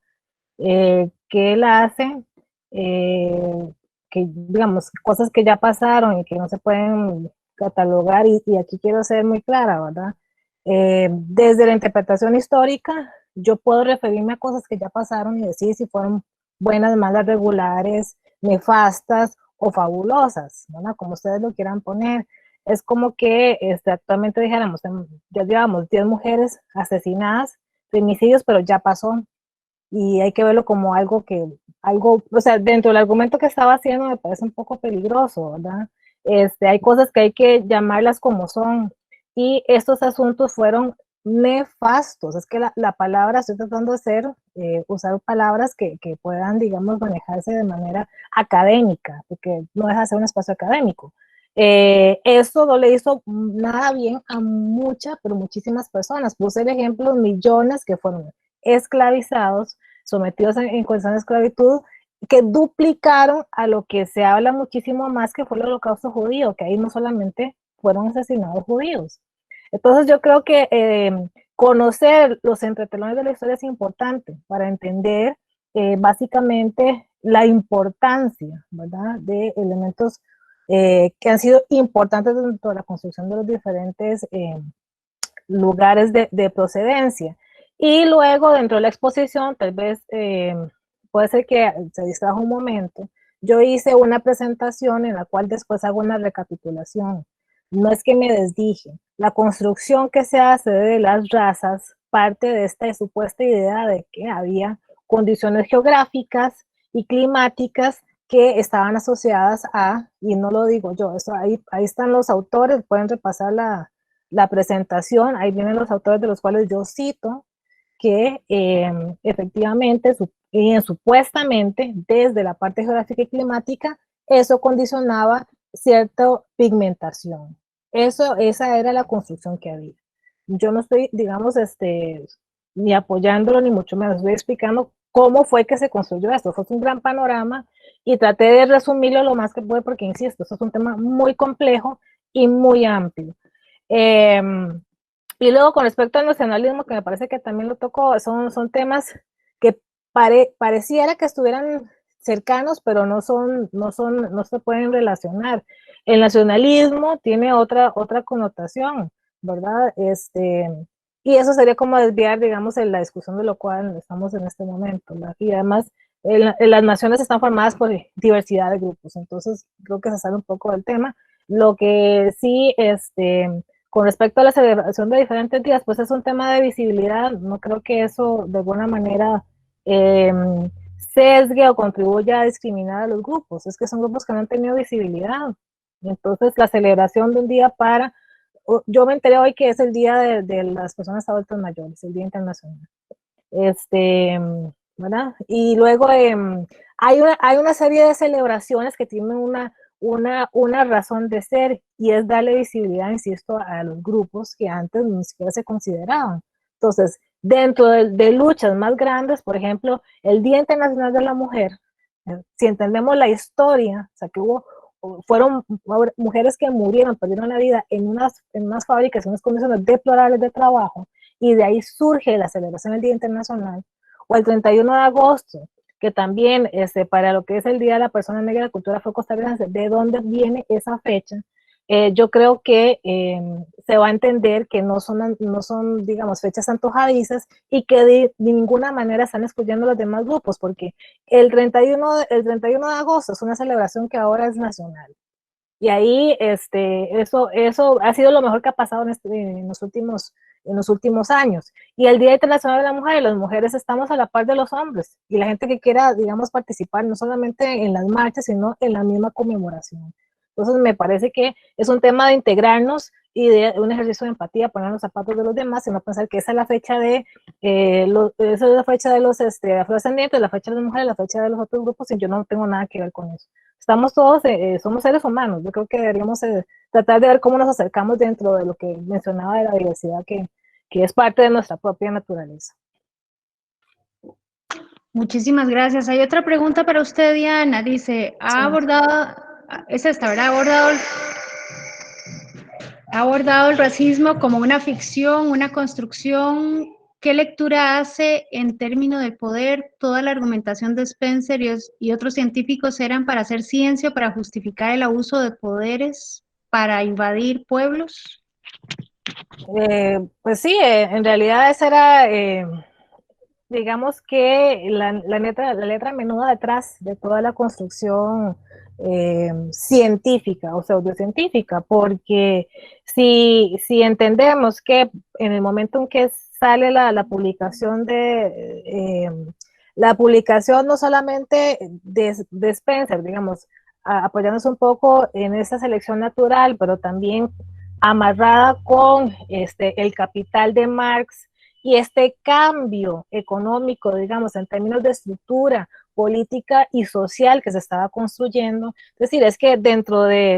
que él hace, que digamos, cosas que ya pasaron y que no se pueden catalogar, y aquí quiero ser muy clara, ¿verdad? Desde la interpretación histórica, yo puedo referirme a cosas que ya pasaron y decir si fueron buenas, malas, regulares, nefastas o fabulosas, ¿verdad? Como ustedes lo quieran poner. Es como que actualmente dijéramos, ya llevamos 10 mujeres asesinadas, femicidios, pero ya pasó y hay que verlo como o sea, dentro del argumento que estaba haciendo me parece un poco peligroso, ¿verdad? Hay cosas que hay que llamarlas como son, y estos asuntos fueron nefastos. Es que la palabra, estoy tratando de usar palabras que puedan, digamos, manejarse de manera académica, porque no deja de ser un espacio académico. Esto no le hizo nada bien a pero muchísimas personas. Puse el ejemplo, millones que fueron esclavizados, sometidos en condición de esclavitud, que duplicaron a lo que se habla muchísimo más, que fue el holocausto judío, que ahí no solamente fueron asesinados judíos. Entonces yo creo que conocer los entretelones de la historia es importante para entender básicamente la importancia, ¿verdad?, de elementos que han sido importantes dentro de la construcción de los diferentes lugares de procedencia. Y luego, dentro de la exposición, tal vez puede ser que se distrajo un momento, yo hice una presentación en la cual después hago una recapitulación. No es que me desdije. La construcción que se hace de las razas parte de esta supuesta idea de que había condiciones geográficas y climáticas que estaban asociadas y no lo digo yo, eso ahí están los autores, pueden repasar la presentación, ahí vienen los autores de los cuales yo cito, que efectivamente, supuestamente, desde la parte geográfica y climática, eso condicionaba cierta pigmentación. Esa era la construcción que había. Yo no estoy, digamos, ni apoyándolo, ni mucho menos, estoy explicando cómo fue que se construyó esto. Fue un gran panorama y traté de resumirlo lo más que pude, porque, insisto, esto es un tema muy complejo y muy amplio. Y luego, con respecto al nacionalismo, que me parece que también lo tocó, son temas que pareciera que estuvieran cercanos, pero no se pueden relacionar. El nacionalismo tiene otra connotación, ¿verdad? Y eso sería como desviar, digamos, en la discusión de lo cual estamos en este momento, ¿verdad? Y además, las naciones están formadas por diversidad de grupos, entonces creo que se sale un poco del tema. Lo que sí, con respecto a la celebración de diferentes días, pues es un tema de visibilidad, no creo que eso de alguna manera sesgue o contribuya a discriminar a los grupos, es que son grupos que no han tenido visibilidad. Entonces, la celebración de un día para, yo me enteré hoy que es el día de las personas adultas mayores, el Día Internacional. ¿Verdad? Y luego hay una serie de celebraciones que tienen una razón de ser y es darle visibilidad, insisto, a los grupos que antes ni siquiera se consideraban. Entonces, dentro de luchas más grandes, por ejemplo, el Día Internacional de la Mujer, si entendemos la historia, o sea, que fueron mujeres que murieron, perdieron la vida en unas fábricas, en unas condiciones deplorables de trabajo, y de ahí surge la celebración del Día Internacional, o el 31 de agosto, que también para lo que es el Día de la Persona Negra de la Cultura Afrocostarricense, ¿de dónde viene esa fecha? Yo creo que se va a entender que no son, digamos, fechas antojadizas y que de ninguna manera están excluyendo a los demás grupos, porque el 31 de agosto es una celebración que ahora es nacional. Y ahí eso ha sido lo mejor que ha pasado en los últimos años. Y el Día Internacional de la Mujer, las mujeres estamos a la par de los hombres. Y la gente que quiera, digamos, participar no solamente en las marchas, sino en la misma conmemoración. Entonces me parece que es un tema de integrarnos y de un ejercicio de empatía, poner los zapatos de los demás, sino pensar que esa es la fecha esa es la fecha de los afrodescendientes, la fecha de las mujeres, la fecha de los otros grupos, y yo no tengo nada que ver con eso. Estamos todos, somos seres humanos. Yo creo que deberíamos tratar de ver cómo nos acercamos dentro de lo que mencionaba de la diversidad que es parte de nuestra propia naturaleza. Muchísimas gracias. Hay otra pregunta para usted, Diana. Dice, es esta, ¿verdad? Ha abordado el racismo como una ficción, una construcción. ¿Qué lectura hace en términos de poder? Toda la argumentación de Spencer y otros científicos eran para hacer ciencia, para justificar el abuso de poderes, para invadir pueblos. Pues sí, en realidad esa era, digamos que la letra menuda detrás de toda la construcción científica o pseudocientífica, porque si entendemos que en el momento en que sale la publicación la publicación no solamente de Spencer, digamos, apoyándose un poco en esa selección natural, pero también amarrada con el capital de Marx y este cambio económico, digamos, en términos de estructura política y social que se estaba construyendo. Es decir, es que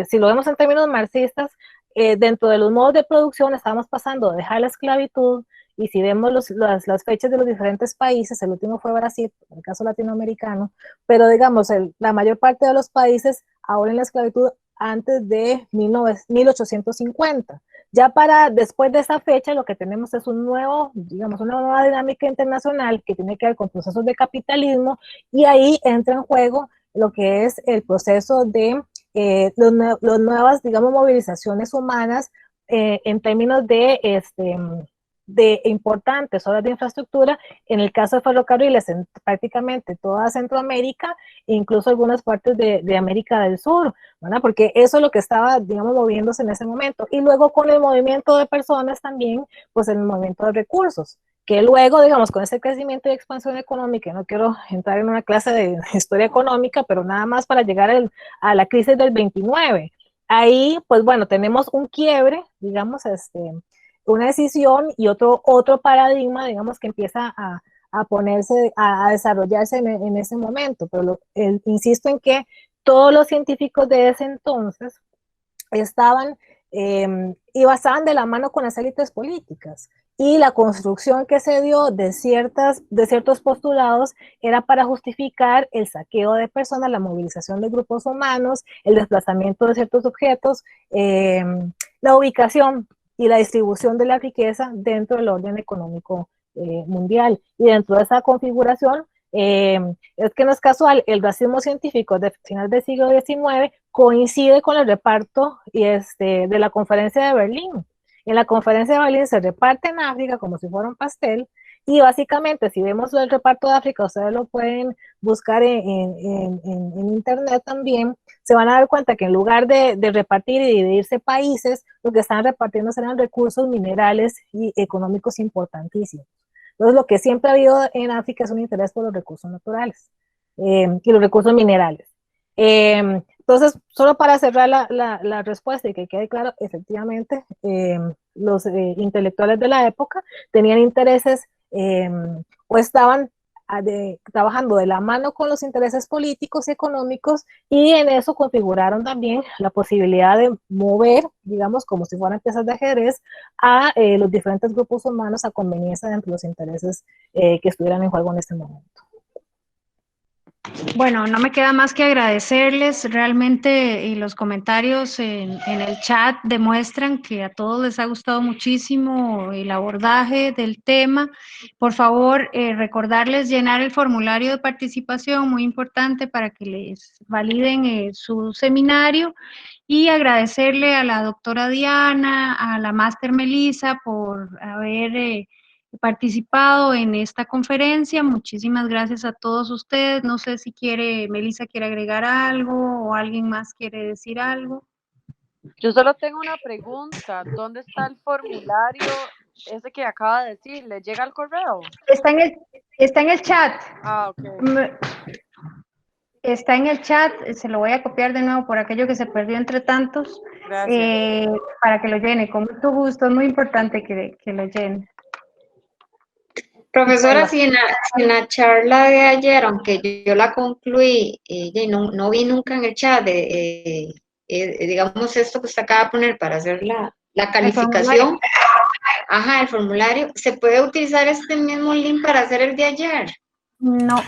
si lo vemos en términos marxistas, dentro de los modos de producción estábamos pasando de dejar la esclavitud, y si vemos las fechas de los diferentes países, el último fue Brasil, en el caso latinoamericano, pero digamos, la mayor parte de los países ahora en la esclavitud antes de 1850. Ya para después de esa fecha lo que tenemos es una nueva dinámica internacional que tiene que ver con procesos de capitalismo, y ahí entra en juego lo que es el proceso de las nuevas, digamos, movilizaciones humanas en términos de importantes obras de infraestructura, en el caso de ferrocarriles en prácticamente toda Centroamérica, incluso algunas partes de América del Sur, ¿verdad? Porque eso es lo que estaba, digamos, moviéndose en ese momento. Y luego con el movimiento de personas también, pues el movimiento de recursos, que luego, digamos, con ese crecimiento y expansión económica, no quiero entrar en una clase de historia económica, pero nada más para llegar a la crisis del 29. Ahí, pues bueno, tenemos un quiebre, digamos, una decisión y otro paradigma, digamos, que empieza a ponerse, a desarrollarse en ese momento. Pero insisto en que todos los científicos de ese entonces estaban y basaban de la mano con las élites políticas. Y la construcción que se dio de ciertos postulados era para justificar el saqueo de personas, la movilización de grupos humanos, el desplazamiento de ciertos objetos, la ubicación y la distribución de la riqueza dentro del orden económico mundial. Y dentro de esa configuración, es que no es casual, el racismo científico de final del siglo XIX coincide con el reparto de la conferencia de Berlín. En la conferencia de Berlín se reparte en África como si fuera un pastel, Y básicamente, si vemos el reparto de África, ustedes lo pueden buscar en internet también, se van a dar cuenta que en lugar de repartir y dividirse países, lo que están repartiendo serán recursos minerales y económicos importantísimos. Entonces, lo que siempre ha habido en África es un interés por los recursos naturales y los recursos minerales. Entonces, solo para cerrar la respuesta y que quede claro, efectivamente, los intelectuales de la época tenían intereses o estaban trabajando de la mano con los intereses políticos y económicos, y en eso configuraron también la posibilidad de mover, digamos, como si fueran piezas de ajedrez, a los diferentes grupos humanos a conveniencia de los intereses que estuvieran en juego en este momento. Bueno, no me queda más que agradecerles realmente, y los comentarios en el chat demuestran que a todos les ha gustado muchísimo el abordaje del tema. Por favor, recordarles llenar el formulario de participación, muy importante para que les validen su seminario, y agradecerle a la doctora Diana, a la máster Melissa por haber participado en esta conferencia. Muchísimas gracias a todos ustedes. No sé si Melissa quiere agregar algo o alguien más quiere decir algo. Yo solo tengo una pregunta. ¿Dónde está el formulario ese que acaba de decir? ¿Le llega al correo? Está en el chat. Ah, ok. Está en el chat, se lo voy a copiar de nuevo por aquello que se perdió entre tantos. Gracias. Para que lo llene. Con mucho gusto, es muy importante que lo llene. Profesora, si en la charla de ayer, aunque yo la concluí, no vi nunca en el chat, digamos, esto que usted acaba de poner para hacer la calificación, el formulario, ¿se puede utilizar este mismo link para hacer el de ayer? No.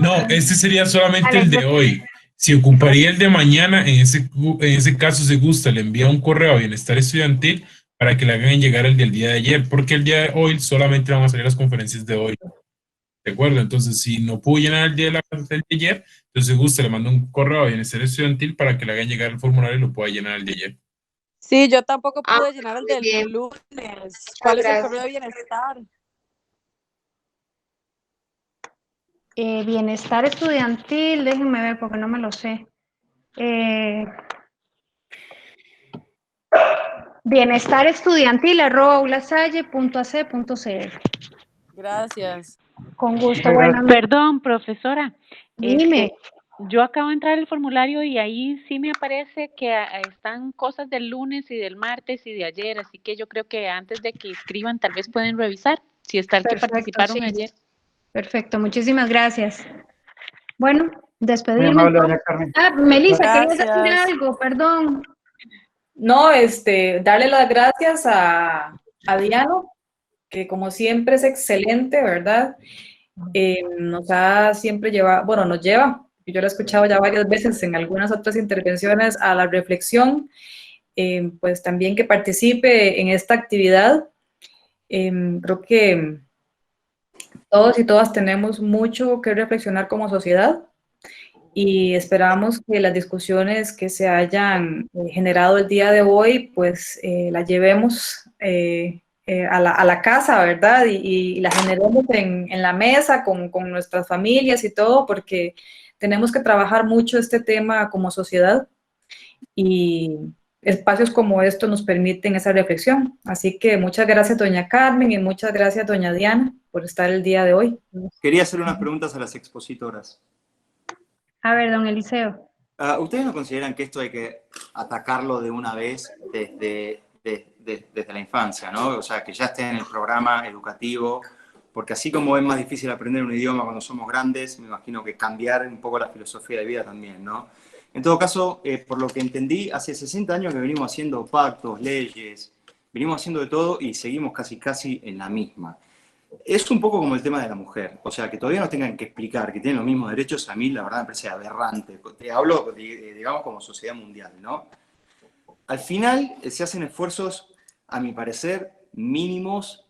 No, este sería solamente el de hoy. Si ocuparía el de mañana, en ese caso, si gusta, le envía un correo a Bienestar Estudiantil para que le hagan llegar el del día de ayer, porque el día de hoy solamente van a salir las conferencias de hoy. ¿De acuerdo? Entonces, si no pudo llenar el día del de ayer, entonces si gusta, le mando un correo a Bienestar Estudiantil para que le hagan llegar el formulario y lo pueda llenar el de ayer. Sí, yo tampoco pude llenar el del lunes. ¿Cuál es el correo de Bienestar? Bienestar estudiantil, déjenme ver porque no me lo sé. bienestarestudiantil@ulasalle.ac.cr. Gracias. Con gusto. Bueno, Perdón, profesora. Dime. Yo acabo de entrar al formulario y ahí sí me aparece que están cosas del lunes y del martes y de ayer, así que yo creo que antes de que escriban tal vez pueden revisar si está el que participaron ayer. Perfecto, muchísimas gracias. Bueno, despedirme. Melissa, ¿querías decir algo? Perdón. No, darle las gracias a Diana, que como siempre es excelente, ¿verdad? Nos ha siempre llevado, nos lleva, yo lo he escuchado ya varias veces en algunas otras intervenciones, a la reflexión, pues también que participe en esta actividad. Creo que todos y todas tenemos mucho que reflexionar como sociedad, y esperamos que las discusiones que se hayan generado el día de hoy, pues las llevemos a la casa, ¿verdad? Y las generemos en la mesa con nuestras familias y todo, porque tenemos que trabajar mucho este tema como sociedad, y espacios como estos nos permiten esa reflexión. Así que muchas gracias, doña Carmen, y muchas gracias, doña Diana, por estar el día de hoy. Quería hacer unas preguntas a las expositoras. A ver, don Eliseo. ¿Ustedes no consideran que esto hay que atacarlo de una vez desde la infancia, ¿no? O sea, que ya esté en el programa educativo, porque así como es más difícil aprender un idioma cuando somos grandes, me imagino que cambiar un poco la filosofía de vida también, ¿no? En todo caso, por lo que entendí, hace 60 años que venimos haciendo pactos, leyes, venimos haciendo de todo y seguimos casi en la misma. Es un poco como el tema de la mujer, o sea, que todavía nos tengan que explicar que tienen los mismos derechos, a mí la verdad me parece aberrante. Te hablo, digamos, como sociedad mundial, ¿no? Al final se hacen esfuerzos, a mi parecer, mínimos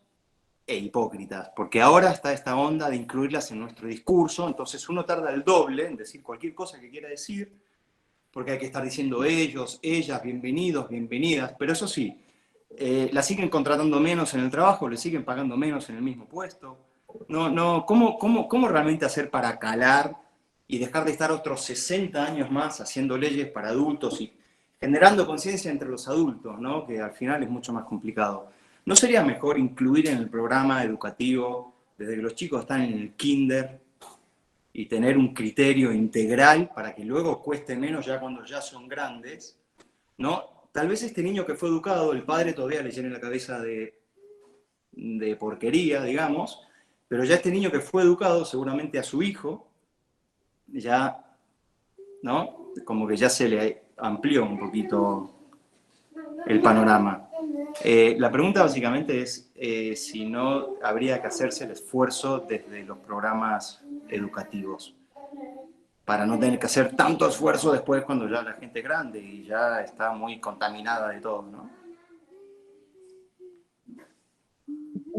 e hipócritas, porque ahora está esta onda de incluirlas en nuestro discurso, entonces uno tarda el doble en decir cualquier cosa que quiera decir, porque hay que estar diciendo ellos, ellas, bienvenidos, bienvenidas, pero eso sí, la siguen contratando menos en el trabajo, le siguen pagando menos en el mismo puesto. ¿Cómo realmente hacer para calar y dejar de estar otros 60 años más haciendo leyes para adultos y generando conciencia entre los adultos, ¿no? Que al final es mucho más complicado? ¿No sería mejor incluir en el programa educativo, desde que los chicos están en el kinder, y tener un criterio integral para que luego cueste menos ya cuando ya son grandes, ¿no? Tal vez este niño que fue educado, el padre todavía le llene la cabeza de porquería, digamos, pero ya este niño que fue educado, seguramente a su hijo, ya, ¿no? Como que ya se le amplió un poquito el panorama. La pregunta básicamente es si no habría que hacerse el esfuerzo desde los programas educativos para no tener que hacer tanto esfuerzo después cuando ya la gente es grande y ya está muy contaminada de todo, ¿no?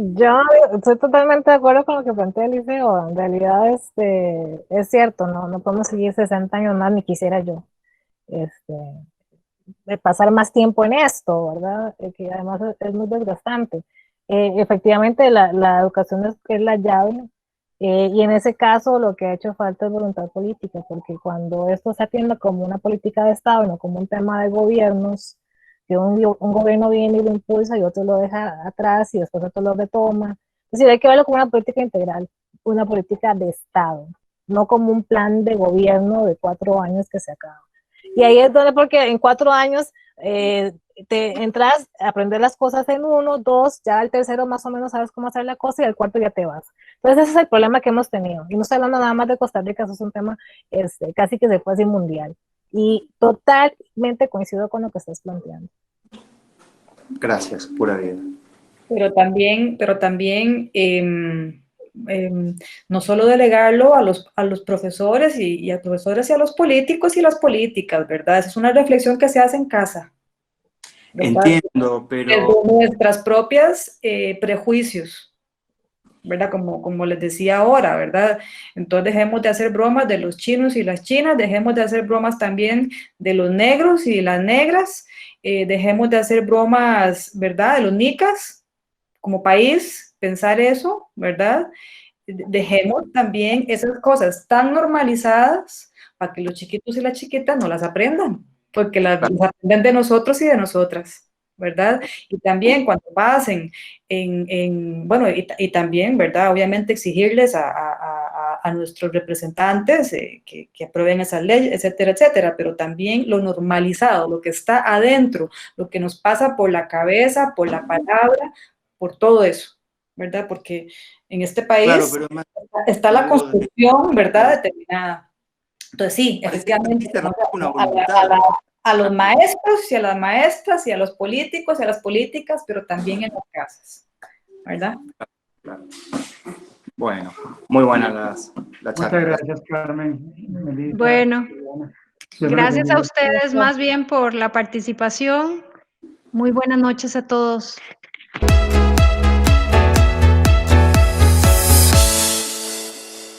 Yo estoy totalmente de acuerdo con lo que plantea Eliseo. En realidad es cierto, no podemos seguir 60 años más, ni quisiera yo de pasar más tiempo en esto, ¿verdad? Que además es muy desgastante. Efectivamente, la educación es la llave, y en ese caso lo que ha hecho falta es voluntad política, porque cuando esto se atiende como una política de Estado y no como un tema de gobiernos, que un gobierno viene y lo impulsa y otro lo deja atrás y después otro lo retoma. Es decir, hay que verlo como una política integral, una política de Estado, no como un plan de gobierno de 4 años que se acaba. Y ahí es donde, porque en 4 años te entras a aprender las cosas en 1, 2, ya al tercero más o menos sabes cómo hacer la cosa y al cuarto ya te vas. Entonces ese es el problema que hemos tenido. Y no estoy hablando nada más de Costa Rica, eso es un tema casi que se puede decir mundial. Y totalmente coincido con lo que estás planteando. Gracias, pura vida. Pero también no solo delegarlo a los profesores y a profesores y a los políticos y las políticas, ¿verdad? Esa es una reflexión que se hace en casa, ¿verdad? Entiendo, pero... Desde nuestras propias prejuicios, ¿verdad? Como les decía ahora, ¿verdad? Entonces dejemos de hacer bromas de los chinos y las chinas, dejemos de hacer bromas también de los negros y las negras, dejemos de hacer bromas, ¿verdad? De los nicas, como país, pensar eso, ¿verdad? Dejemos también esas cosas tan normalizadas para que los chiquitos y las chiquitas no las aprendan, porque las aprenden de nosotros y de nosotras, ¿verdad? Y también cuando pasen bueno, y también, ¿verdad? Obviamente exigirles a nuestros representantes que aprueben esas leyes, etcétera, etcétera, pero también lo normalizado, lo que está adentro, lo que nos pasa por la cabeza, por la palabra, por todo eso, ¿verdad? Porque en este país está la construcción, ¿verdad? Determinada. Entonces sí, efectivamente, a los maestros y a las maestras y a los políticos y a las políticas, pero también en las casas, ¿verdad? Claro. Bueno, muy buena la charla. Muchas gracias, Carmen. Melissa. Bueno, gracias a ustedes más bien por la participación. Muy buenas noches a todos.